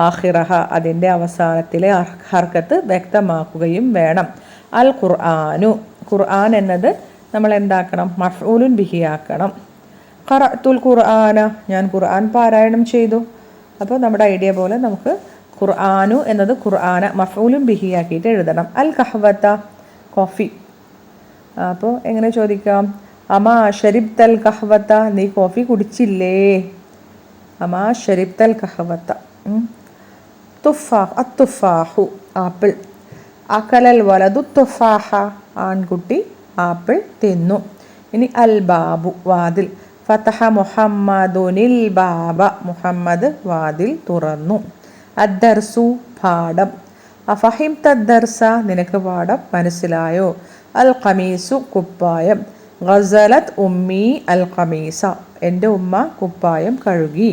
ആഖിറഹ അതിൻ്റെ അവസാനത്തിലെ ഹർക്കത്ത് വ്യക്തമാക്കുകയും വേണം. അൽ ഖുർആൻ എന്നത് നമ്മൾ എന്താക്കണം? മഫ്ഊലുൻ ബിഹി ആക്കണം. ഖറഅത്തുൽ ഖുർആന ഞാൻ ഖുർആൻ പാരായണം ചെയ്തു. അപ്പോൾ നമ്മുടെ ഐഡിയ പോലെ നമുക്ക് ഖുർആനു എന്നത് ഖുർആന മഫ്ഊലുൻ ബിഹി ആക്കിയിട്ട് എഴുതണം. അൽ ഖഹ്വത കോഫി. അപ്പോൾ എങ്ങനെ ചോദിക്കാം? അമാ ഷരിബ്തൽ ഖഹ്വത നീ കോഫി കുടിച്ചില്ലേ? അമാ ഷരിബ്തൽ ഖഹ്വത. തുഫാഹു ആപ്പിൾ. അകലൽ വലതു തുഫാഹ ആൺകുട്ടി ആപ്പിൾ തിന്നു. ഇനി അൽ ബാബു വാതിൽ. ഫതഹ മുഹമ്മദുനിൽ ബാബ മുഹമ്മദ് വാതിൽ തുറന്നു. അദ്ദർസു പാഠം. അഫഹിംത ദർസ നിനക്ക് പാഠം മനസ്സിലായോ? അൽ ഖമീസു കുപ്പായം. ഗസലത് ഉമ്മി അൽ ഖമീസ എൻ്റെ ഉമ്മ കുപ്പായം കഴുകി.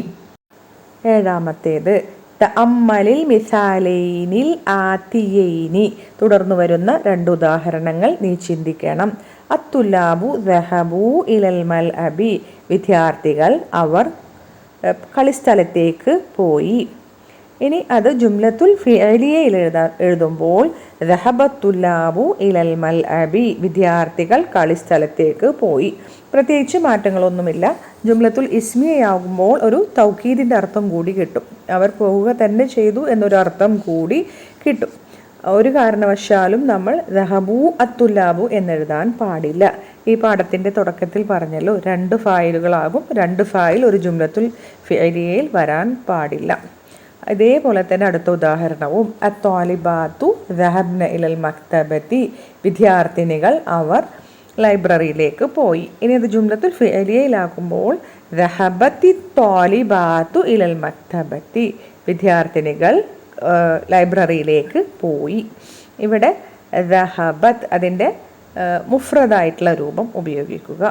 ഏഴാമത്തേത് തഅമ്മലിൽ മിസാലൈനിൽ ആതിയൈനി തുടർന്നു വരുന്ന രണ്ട് ഉദാഹരണങ്ങൾ നീ ചിന്തിക്കണം. അത്തുല്ലാബു ദഹബു ഇലൽ മൽഅബി വിദ്യാർത്ഥികൾ അവർ കളിസ്ഥലത്തേക്ക് പോയി. ഇനി അത് ജുംലത്തുൽ ഫിഅലിയയിൽ എഴുതുമ്പോൾ ദഹബത്തുല്ലാബു ഇലൽ മൽഅബി വിദ്യാർത്ഥികൾ കളിസ്ഥലത്തേക്ക് പോയി. പ്രത്യേകിച്ച് മാറ്റങ്ങളൊന്നുമില്ല. ജുംലത്തുൽ ഇസ്മിയയാകുമ്പോൾ ഒരു തൗക്കീദിൻ്റെ അർത്ഥം കൂടി കിട്ടും. അവർ പോവുക തന്നെ ചെയ്തു എന്നൊരു അർത്ഥം കൂടി കിട്ടും. ഒരു കാരണവശാലും നമ്മൾ ദഹബു അത്തുല്ലാബു എന്നെഴുതാൻ പാടില്ല. ഈ പാഠത്തിൻ്റെ തുടക്കത്തിൽ പറഞ്ഞല്ലോ, രണ്ട് ഫായിലുകളാകും. രണ്ട് ഫായിൽ ഒരു ജുംലത്തുൽ ഫിഅലിയയിൽ വരാൻ പാടില്ല. ഇതേപോലെ തന്നെ അടുത്ത ഉദാഹരണവും അത്വാലിബാത്തു ദഹബ്ന ഇലൽ മക്തബത്തി വിദ്യാർത്ഥിനികൾ അവർ ലൈബ്രറിയിലേക്ക് പോയി. ഇനി അത് ജുംലത്തുൽ ഫിഅലിയയിലാക്കുമ്പോൾ ദഹബത്തി ത്വാലിബാത്തു ഇലൽ മക്തബത്തി വിദ്യാർത്ഥിനികൾ ലൈബ്രറിയിലേക്ക് പോയി. ഇവിടെ ദഹബത്ത് അതിൻ്റെ മുഫ്രദായിട്ടുള്ള രൂപം ഉപയോഗിക്കുക.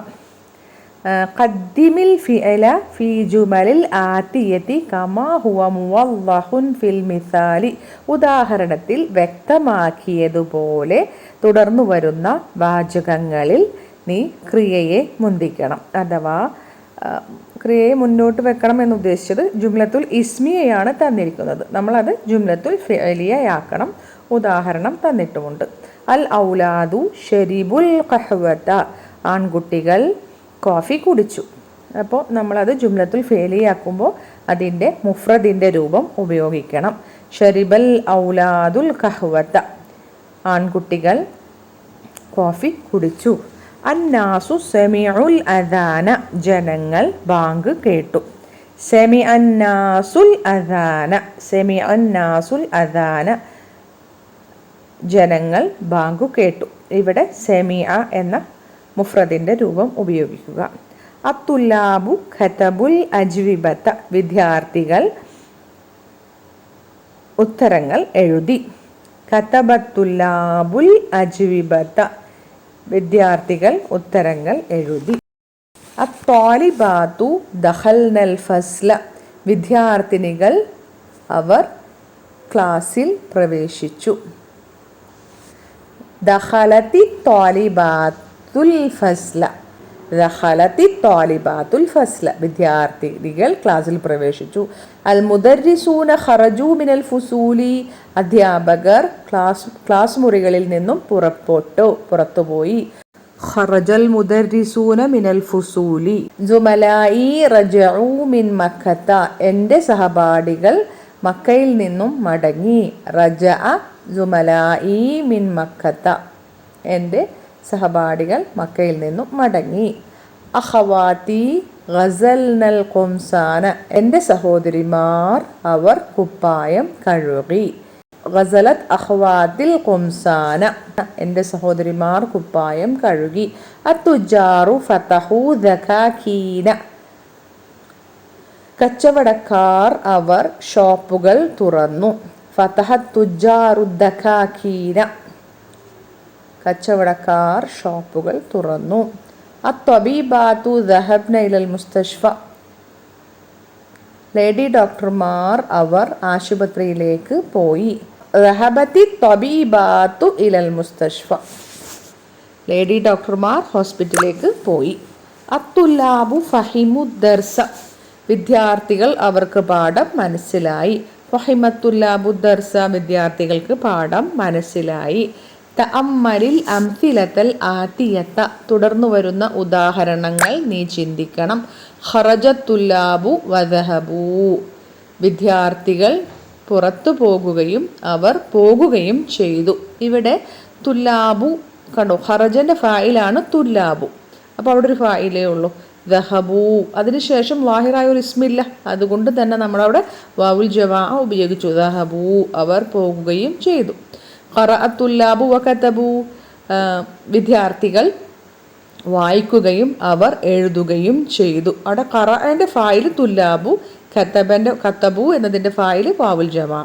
ഖദ്ദിമിൽ ഫിഅല ഫി ജുമലിൽ ആതിയതി കമാ ഹുവ മുവല്ലഹുൻ ഫിൽ മിസാലി ഉദാഹരണത്തിൽ വ്യക്തമാക്കിയതുപോലെ തുടർന്നു വരുന്ന വാചകങ്ങളിൽ നീ ക്രിയയെ മുന്തിക്കണം. അഥവാ ക്രിയയെ മുന്നോട്ട് വെക്കണം എന്നുദ്ദേശിച്ചത് ജുംലത്തുൽ ഇസ്മിയയാണ് തന്നിരിക്കുന്നത്. നമ്മളത് ജുംലത്തുൽ ഫിഅലിയയാക്കണം. ഉദാഹരണം തന്നിട്ടുമുണ്ട്. അൽ ഔലാദു ഷരിബുൽ ഖഹ്വത ആൺകുട്ടികൾ കോഫി കുടിച്ചു. അപ്പോൾ നമ്മളത് ജുംലത്തുൽ ഫിഅലിയാക്കുമ്പോൾ അതിൻ്റെ മുഫ്രദിൻ്റെ രൂപം ഉപയോഗിക്കണം. ഷരിബൽ ഔലാദുൽ ഖഹ്വത ആൺകുട്ടികൾ കോഫി കുടിച്ചു. അന്നാസു സെമിഉൽ അദാന ജനങ്ങൾ ബാങ്ക് കേട്ടു. സെമിഅന്നാസുൽ അദാന ജനങ്ങൾ ബാങ്ക് കേട്ടു. ഇവിടെ സെമിഅ എന്ന മുഫ്രദിൻ്റെ രൂപം ഉപയോഗിക്കുക. അത്തുല്ലാബു ഖതബുൽ അജ്വിബത വിദ്യാർത്ഥികൾ ഉത്തരങ്ങൾ എഴുതി. ഖതബത്തുല്ലാബുൽ അജ്വിബത വിദ്യാർത്ഥികൾ ഉത്തരങ്ങൾ എഴുതി. അത്വാലിബാത്തു ദഖൽനൽ ഫസ്ല വിദ്യാർത്ഥിനികൾ അവർ ക്ലാസ്സിൽ പ്രവേശിച്ചു. ദഖലത്തി ത്വാലിബാത്തുൽ ഫസ്ല വിദ്യാർത്ഥിനികൾ ക്ലാസ്സിൽ പ്രവേശിച്ചു. അൽ മുദർരിസൂന ഖറജു മിനൽ ഫുസൂലി അധ്യാപകർ ക്ലാസ് മുറികളിൽ നിന്നും പുറത്തുപോയി. ഖറജൽ മുദർരിസൂന മിനൽ ഫുസൂലി. ജുമലായി റജഉ മിൻ മക്കത്ത. എൻ്റെ സഹപാഠികൾ മക്കയിൽ നിന്നും മടങ്ങി. റജഅ ജുമലായി മിൻ മക്കത്ത. എൻ്റെ സഹപാഠികൾ മക്കയിൽ നിന്നും മടങ്ങി. അഖവാതി ഗസൽനൽ ഖുംസാന. എൻ്റെ സഹോദരിമാർ അവർ കുപ്പായം കഴുകി. ഗസലത് അഖ്വാതിൽ ഖുംസാന. എൻ്റെ സഹോദരിമാർ കുപ്പായം കഴുകി. അത്തുജാറു ഫതഹു ദകാകീന. കച്ചവടക്കാർ അവർ ഷോപ്പുകൾ തുറന്നു. ഫതഹത് തുജാറു ദകാകീന. കച്ചവടക്കാർ ഷോപ്പുകൾ തുറന്നു. അത്വബീബാതു ദഹബ്ന ഇലൽ മുസ്തഷ്ഫ. ലേഡി ഡോക്ടർമാർ അവർ ആശുപത്രിയിലേക്ക് പോയി. ദഹബത്തി ത്വബീബാതു ഇലൽ മുസ്തഷ്ഫ. ലേഡി ഡോക്ടർമാർ ഹോസ്പിറ്റലിലേക്ക് പോയി. അത്തുല്ലാബു ഫഹിമു ദർസ. വിദ്യാർത്ഥികൾ അവർക്ക് പാഠം മനസ്സിലായി. ഫഹിമത്തുല്ലാബു ദർസ. വിദ്യാർത്ഥികൾക്ക് പാഠം മനസ്സിലായി. തഅമ്മലിൽ അംസിലത്തൽ ആതിയത്ത. തുടർന്നു വരുന്ന ഉദാഹരണങ്ങൾ നീ ചിന്തിക്കണം. ഖറജത്തുല്ലാബു വദഹബു. വിദ്യാർത്ഥികൾ പുറത്തു പോകുകയും അവർ പോകുകയും ചെയ്തു. ഇവിടെ തുല്ലാബു കണ്ടു. ഖറജന്റെ ഫായിലാണ് തുല്ലാബു. അപ്പോൾ അവിടെ ഒരു ഫായിലേ ഉള്ളൂ. ദഹബു അതിനുശേഷം വാഹിറായ ഒരു ഇസ്മില്ല. അതുകൊണ്ട് തന്നെ നമ്മളവിടെ വാവുൽ ജമാ ഉപയോഗിച്ചു. ദഹബു അവർ പോകുകയും ചെയ്തു. ഖറഅത്തുല്ലാബു വകതബു. വിദ്യാർത്ഥികൾ വായിക്കുകയും അവർ എഴുതുകയും ചെയ്തു. അവിടെ ഖറഅന്റെ ഫായിൽ തുല്ലാബു, കതബു എന്നതിൻ്റെ ഫായിൽ വാവുൽ ജമാ.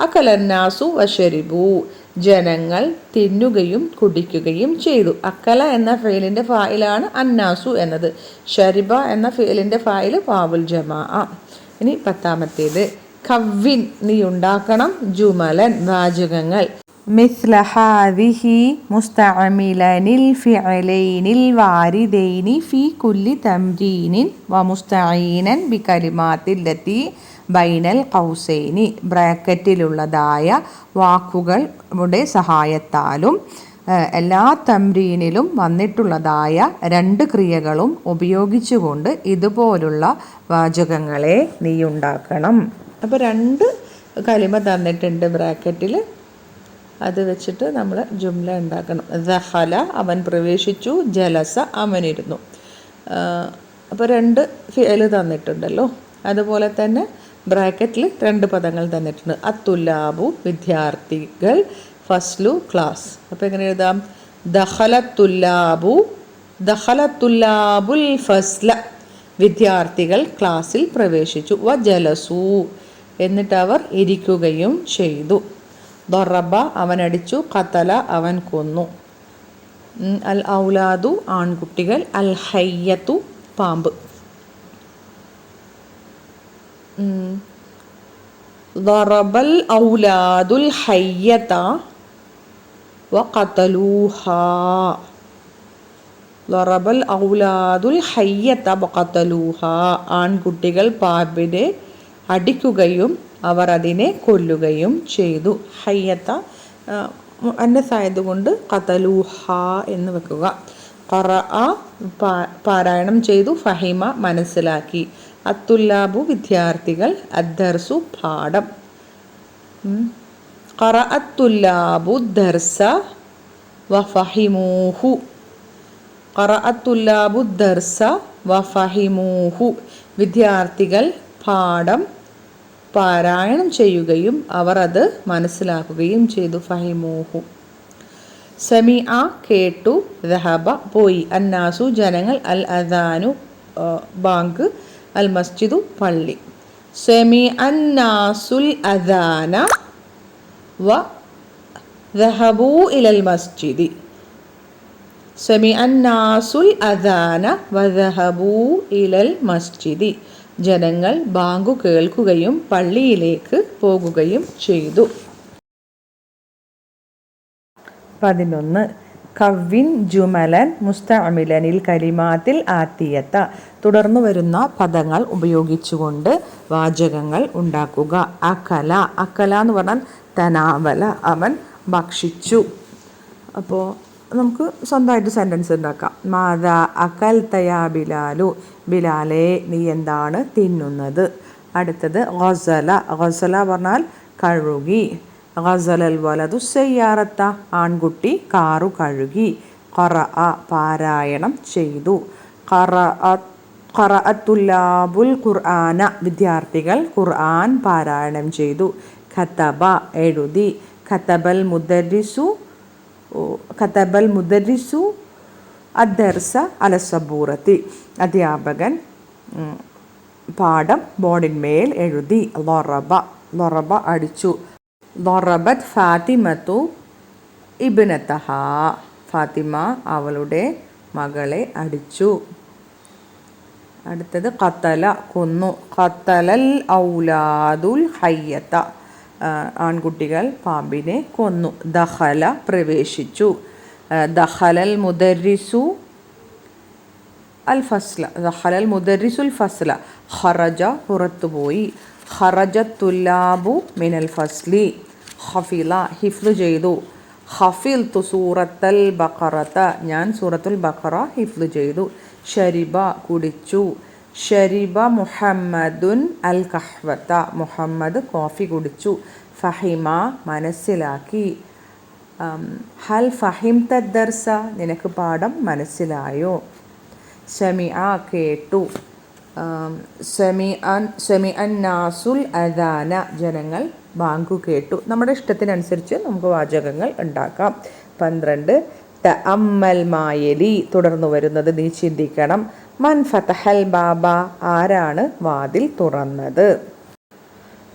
അകലന്നാസു വശരിബു. ജനങ്ങൾ തിന്നുകയും കുടിക്കുകയും ചെയ്തു. അക്കല എന്ന ഫെയിലിൻ്റെ ഫായിലാണ് അന്നാസു എന്നത്. ഷരിബ എന്ന ഫെയിലിൻ്റെ ഫായിൽ വാവുൽ ജമാ. ഇനി 10ാമത്തേത് കവ്വിൻ. നീ ഉണ്ടാക്കണം ജുമലൻ വാചകങ്ങൾ. مثل هذه مستعملا الفعلين الواردين في كل تمرين ومستعينا بكلمات التي بين القوسين. ബ്രാക്കറ്റിലുള്ളതായ വാക്കുകളുടെ സഹായത്താലും എല്ലാ തംരീനിലും വന്നിട്ടുള്ളതായ 2 ക്രിയകളും ഉപയോഗിച്ചുകൊണ്ട് ഇതുപോലുള്ള വാചകങ്ങളെ നീ ഉണ്ടാക്കണം. അപ്പോൾ 2 കലിമ തന്നിട്ടുണ്ട് ബ്രാക്കറ്റിൽ. അത് വെച്ചിട്ട് നമ്മൾ ജുംല ഉണ്ടാക്കണം. ദഖല അവൻ പ്രവേശിച്ചു. ജലസ അവനിരുന്നു. അപ്പോൾ 2 ഫിഅൽ തന്നിട്ടുണ്ടല്ലോ. അതുപോലെ തന്നെ ബ്രാക്കറ്റിൽ 2 പദങ്ങൾ തന്നിട്ടുണ്ട്. അത്തുല്ലാബു വിദ്യാർത്ഥികൾ, ഫസ്ലു ക്ലാസ്. അപ്പോൾ എങ്ങനെ എഴുതാം? ദഖലത്തുല്ലാബുൽ ഫസ്ല. വിദ്യാർത്ഥികൾ ക്ലാസ്സിൽ പ്രവേശിച്ചു. വജലസു എന്നിട്ട് അവർ ഇരിക്കുകയും ചെയ്തു. ദറബ അവനടിച്ചു. ഖതല അവൻ കൊന്നു. അൽ ഔലാദു ആൺകുട്ടികൾ. അൽ ഹയ്യത്തു പാമ്പ്. ദറബൽ ഔലാദുൽ ഹയ്യത വഖതലൂഹാ. ദറബൽ ഔലാദുൽ ഹയ്യത വഖതലൂഹാ. ആൺകുട്ടികൾ പാമ്പിനെ അടിക്കുകയും അവർ അതിനെ കൊല്ലുകയും ചെയ്തു. ഹയ്യത്ത അന്നസായതുകൊണ്ട് ഖതലൂഹ എന്ന് വെക്കുക. ഖറഅ പാരായണം ചെയ്തു. ഫഹിമ മനസ്സിലാക്കി. അത്തുല്ലാബു വിദ്യാർത്ഥികൾ. അദ്ദർസു പാഠം. ഖറഅത്തുല്ലാബു ദർസ വഫഹിമൂഹു. ഖറഅത്തുല്ലാബു ദർസ വഫഹിമൂഹു. വിദ്യാർത്ഥികൾ പാഠം പാരായണം ചെയ്യുകയും അവർ അത് മനസ്സിലാക്കുകയും ചെയ്തു. ഫഹിമൂഹു. സമിഅ കേട്ടു. ദഹബ പോയി. അന്നാസു ജനങ്ങൾ. അൽ അദാനു ബാങ്ക്. അൽ മസ്ജിദു പള്ളി. സമിഅ അന്നാസുൽ അദാന വ ദഹബു ഇലൽ മസ്ജിദി. സമിഅ അന്നാസുൽ അദാന വ ദഹബു ഇലൽ മസ്ജിദി. ജനങ്ങൾ ബാങ്കു കേൾക്കുകയും പള്ളിയിലേക്ക് പോകുകയും ചെയ്തു. 11 കവ്വിൻ ജുമലൻ മുസ്തഅമിലനിൽ കലിമാത്തിൽ ആത്തിയത്ത. തുടർന്നു വരുന്ന പദങ്ങൾ ഉപയോഗിച്ചുകൊണ്ട് വാചകങ്ങൾ ഉണ്ടാക്കുക. അക്കല എന്ന് പറഞ്ഞാൽ തനാവല അവൻ ഭക്ഷിച്ചു. അപ്പോൾ നമുക്ക് സ്വന്തമായിട്ട് സെൻറ്റൻസ് ഉണ്ടാക്കാം. മാതാ അക്കൽ തയാ ബിലാലു, ബിലാലെ നീ എന്താണ് തിന്നുന്നത്. അടുത്തത് ഗസല, ഗസല പറഞ്ഞാൽ കഴുകി. ഗസലൽ വലതു സയ്യാറത്ത, ആൺകുട്ടി കാറു കഴുകി. ഖറഅ പാരായണം ചെയ്തു. ഖറഅത്തുല്ലാബുൽ ഖുർആന, വിദ്യാർത്ഥികൾ ഖുർആൻ പാരായണം ചെയ്തു. ഖതബ എഴുതി. ഖതബൽ മുദരിസു അദ്ദർസ അലസബൂറത്തി, അധ്യാപകൻ പാഠം ബോർഡിന്മേൽ എഴുതി. ലൊറബ അടിച്ചു. ലൊറബത് ഫാത്തിമത്തു ഇബ്നതഹ, ഫാത്തിമ അവളുടെ മകളെ അടിച്ചു. അടുത്തത് ഖതല കൊന്നു. ഖതലൽ ഔലാദുൽ ഹയ്യത, ആൺകുട്ടികൾ പാമ്പിനെ കൊന്നു. ദഖല പ്രവേശിച്ചു. ദഖലൽ മുദരിസു അൽ ഫസ്ല, ദഖലൽ മുദരിസുൽ ഫസ്ല, ഖറജ പുറത്തുപോയി. ഖറജത്തുല്ലാബു മിനൽ ഫസ്ലി, ഹഫില ഹിഫ്ള് ചെയ്തു. ഹഫിൽതു സൂറത്തൽ ബഖറത, ഞാൻ സൂറത്തുൽ ബഖറ ഹിഫ്ള് ചെയ്തു. ഷരിബ കുടിച്ചു. ഷരിബ മുഹമ്മദുൻ അൽ കഹ്വത, മുഹമ്മദ് കോഫി കുടിച്ചു. ഫഹിമ മനസ്സിലാക്കി. ഹൽ ഫഹിംത ദർസ, നിനക്ക് പാഠം മനസ്സിലായോ. സമിഅ കേട്ടു. സമിഅൻ നാസുൽ അദാന, ജനങ്ങൾ ബാങ്കു കേട്ടു. നമ്മുടെ ഇഷ്ടത്തിനനുസരിച്ച് നമുക്ക് വാചകങ്ങൾ ഉണ്ടാക്കാം. 12 തഅമ്മൽ മായലി, തുടർന്നു വരുന്നത് നീ ചിന്തിക്കണം. മൻ ഫതഹൽ ബാബ, ആരാണ് വാതിൽ തുറന്നത്.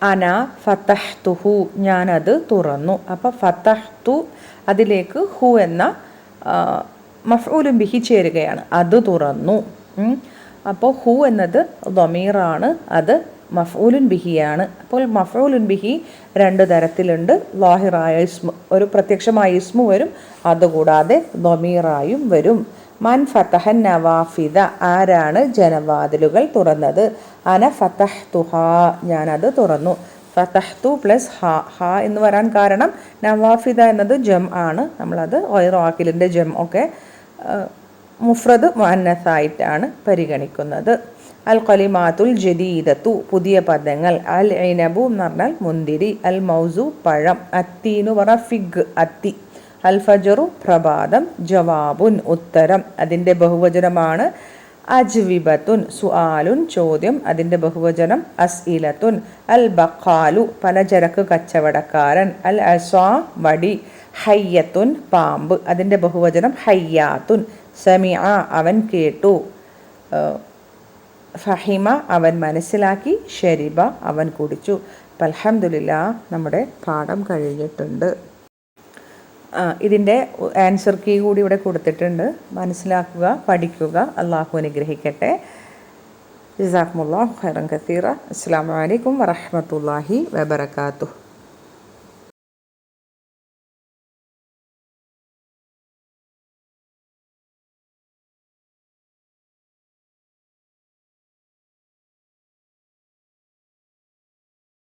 അന ഫതഹ്തുഹു, ഞാനത് തുറന്നു. അപ്പോൾ ഫതഹ്തു അതിലേക്ക് ഹു എന്ന മഫ്ഊലുൻ ബിഹി ചേരുകയാണ്. അത് തുറന്നു. അപ്പോൾ ഹു എന്നത് ദമീറാണ്, അത് മഫ്ഊലുൻ ബിഹിയാണ്. അപ്പോൾ മഫ്ഊലുൻ ബിഹി 2 തരത്തിലുണ്ട്. ലാഹിറായ ഇസ്മു, ഒരു പ്രത്യക്ഷമായ ഇസ്മു വരും, അതുകൂടാതെ ദമീറായും വരും. മൻ ഫതഹൻ നവാഫിദ, ആരാണ് ജനവാതിലുകൾ തുറന്നത്. അന ഫതഹ്തുഹ, ഞാനത് തുറന്നു. ഫതഹ്തു പ്ലസ് ഹ എന്ന് വരാൻ കാരണം നവാഫിദ എന്നത് ജം ആണ്. നമ്മളത് ഗൈറു ആഖിലിൻ്റെ ജം ഒക്കെ മുഫ്രദ് മുഅന്നസായിട്ടാണ് പരിഗണിക്കുന്നത്. അൽ ഖലിമാത്തുൽ ജദീദത്തു, പുതിയ പദങ്ങൾ. അൽ ഇനബു എന്ന് പറഞ്ഞാൽ മുന്തിരി. അൽ മൗസു പഴം. അത്തീനു പറ ഫിഗ്, അത്തി. അൽ ഫജറു പ്രഭാതം. ജവാബുൻ ഉത്തരം, അതിൻ്റെ ബഹുവചനമാണ് അജ്വിബത്തുൻ. സുആലുൻ ചോദ്യം, അതിൻ്റെ ബഹുവചനം അസ്ഇലത്തുൻ. അൽ ബഖാലു പലചരക്ക് കച്ചവടക്കാരൻ. അൽ അസ്വാ വടി. ഹയ്യത്തുൻ പാമ്പ്, അതിൻ്റെ ബഹുവചനം ഹയ്യാത്തുൻ. സമിഅ അവൻ കേട്ടു. ഫഹിമ അവൻ മനസ്സിലാക്കി. ഷരിബ അവൻ കുടിച്ചു. അപ്പം അൽഹംദുലില്ലാ നമ്മുടെ പാഠം കഴിഞ്ഞിട്ടുണ്ട്. ഇതിൻ്റെ ആൻസർ കീ കൂടി ഇവിടെ കൊടുത്തിട്ടുണ്ട്. മനസ്സിലാക്കുക, പഠിക്കുക. അള്ളാഹു അനുഗ്രഹിക്കട്ടെ. ജസാക്കുമുല്ലാഹു ഖൈറൻ കസീറ. അസ്സലാമു അലൈക്കും വറഹ്മത്തുള്ളാഹി വബറകാതുഹു.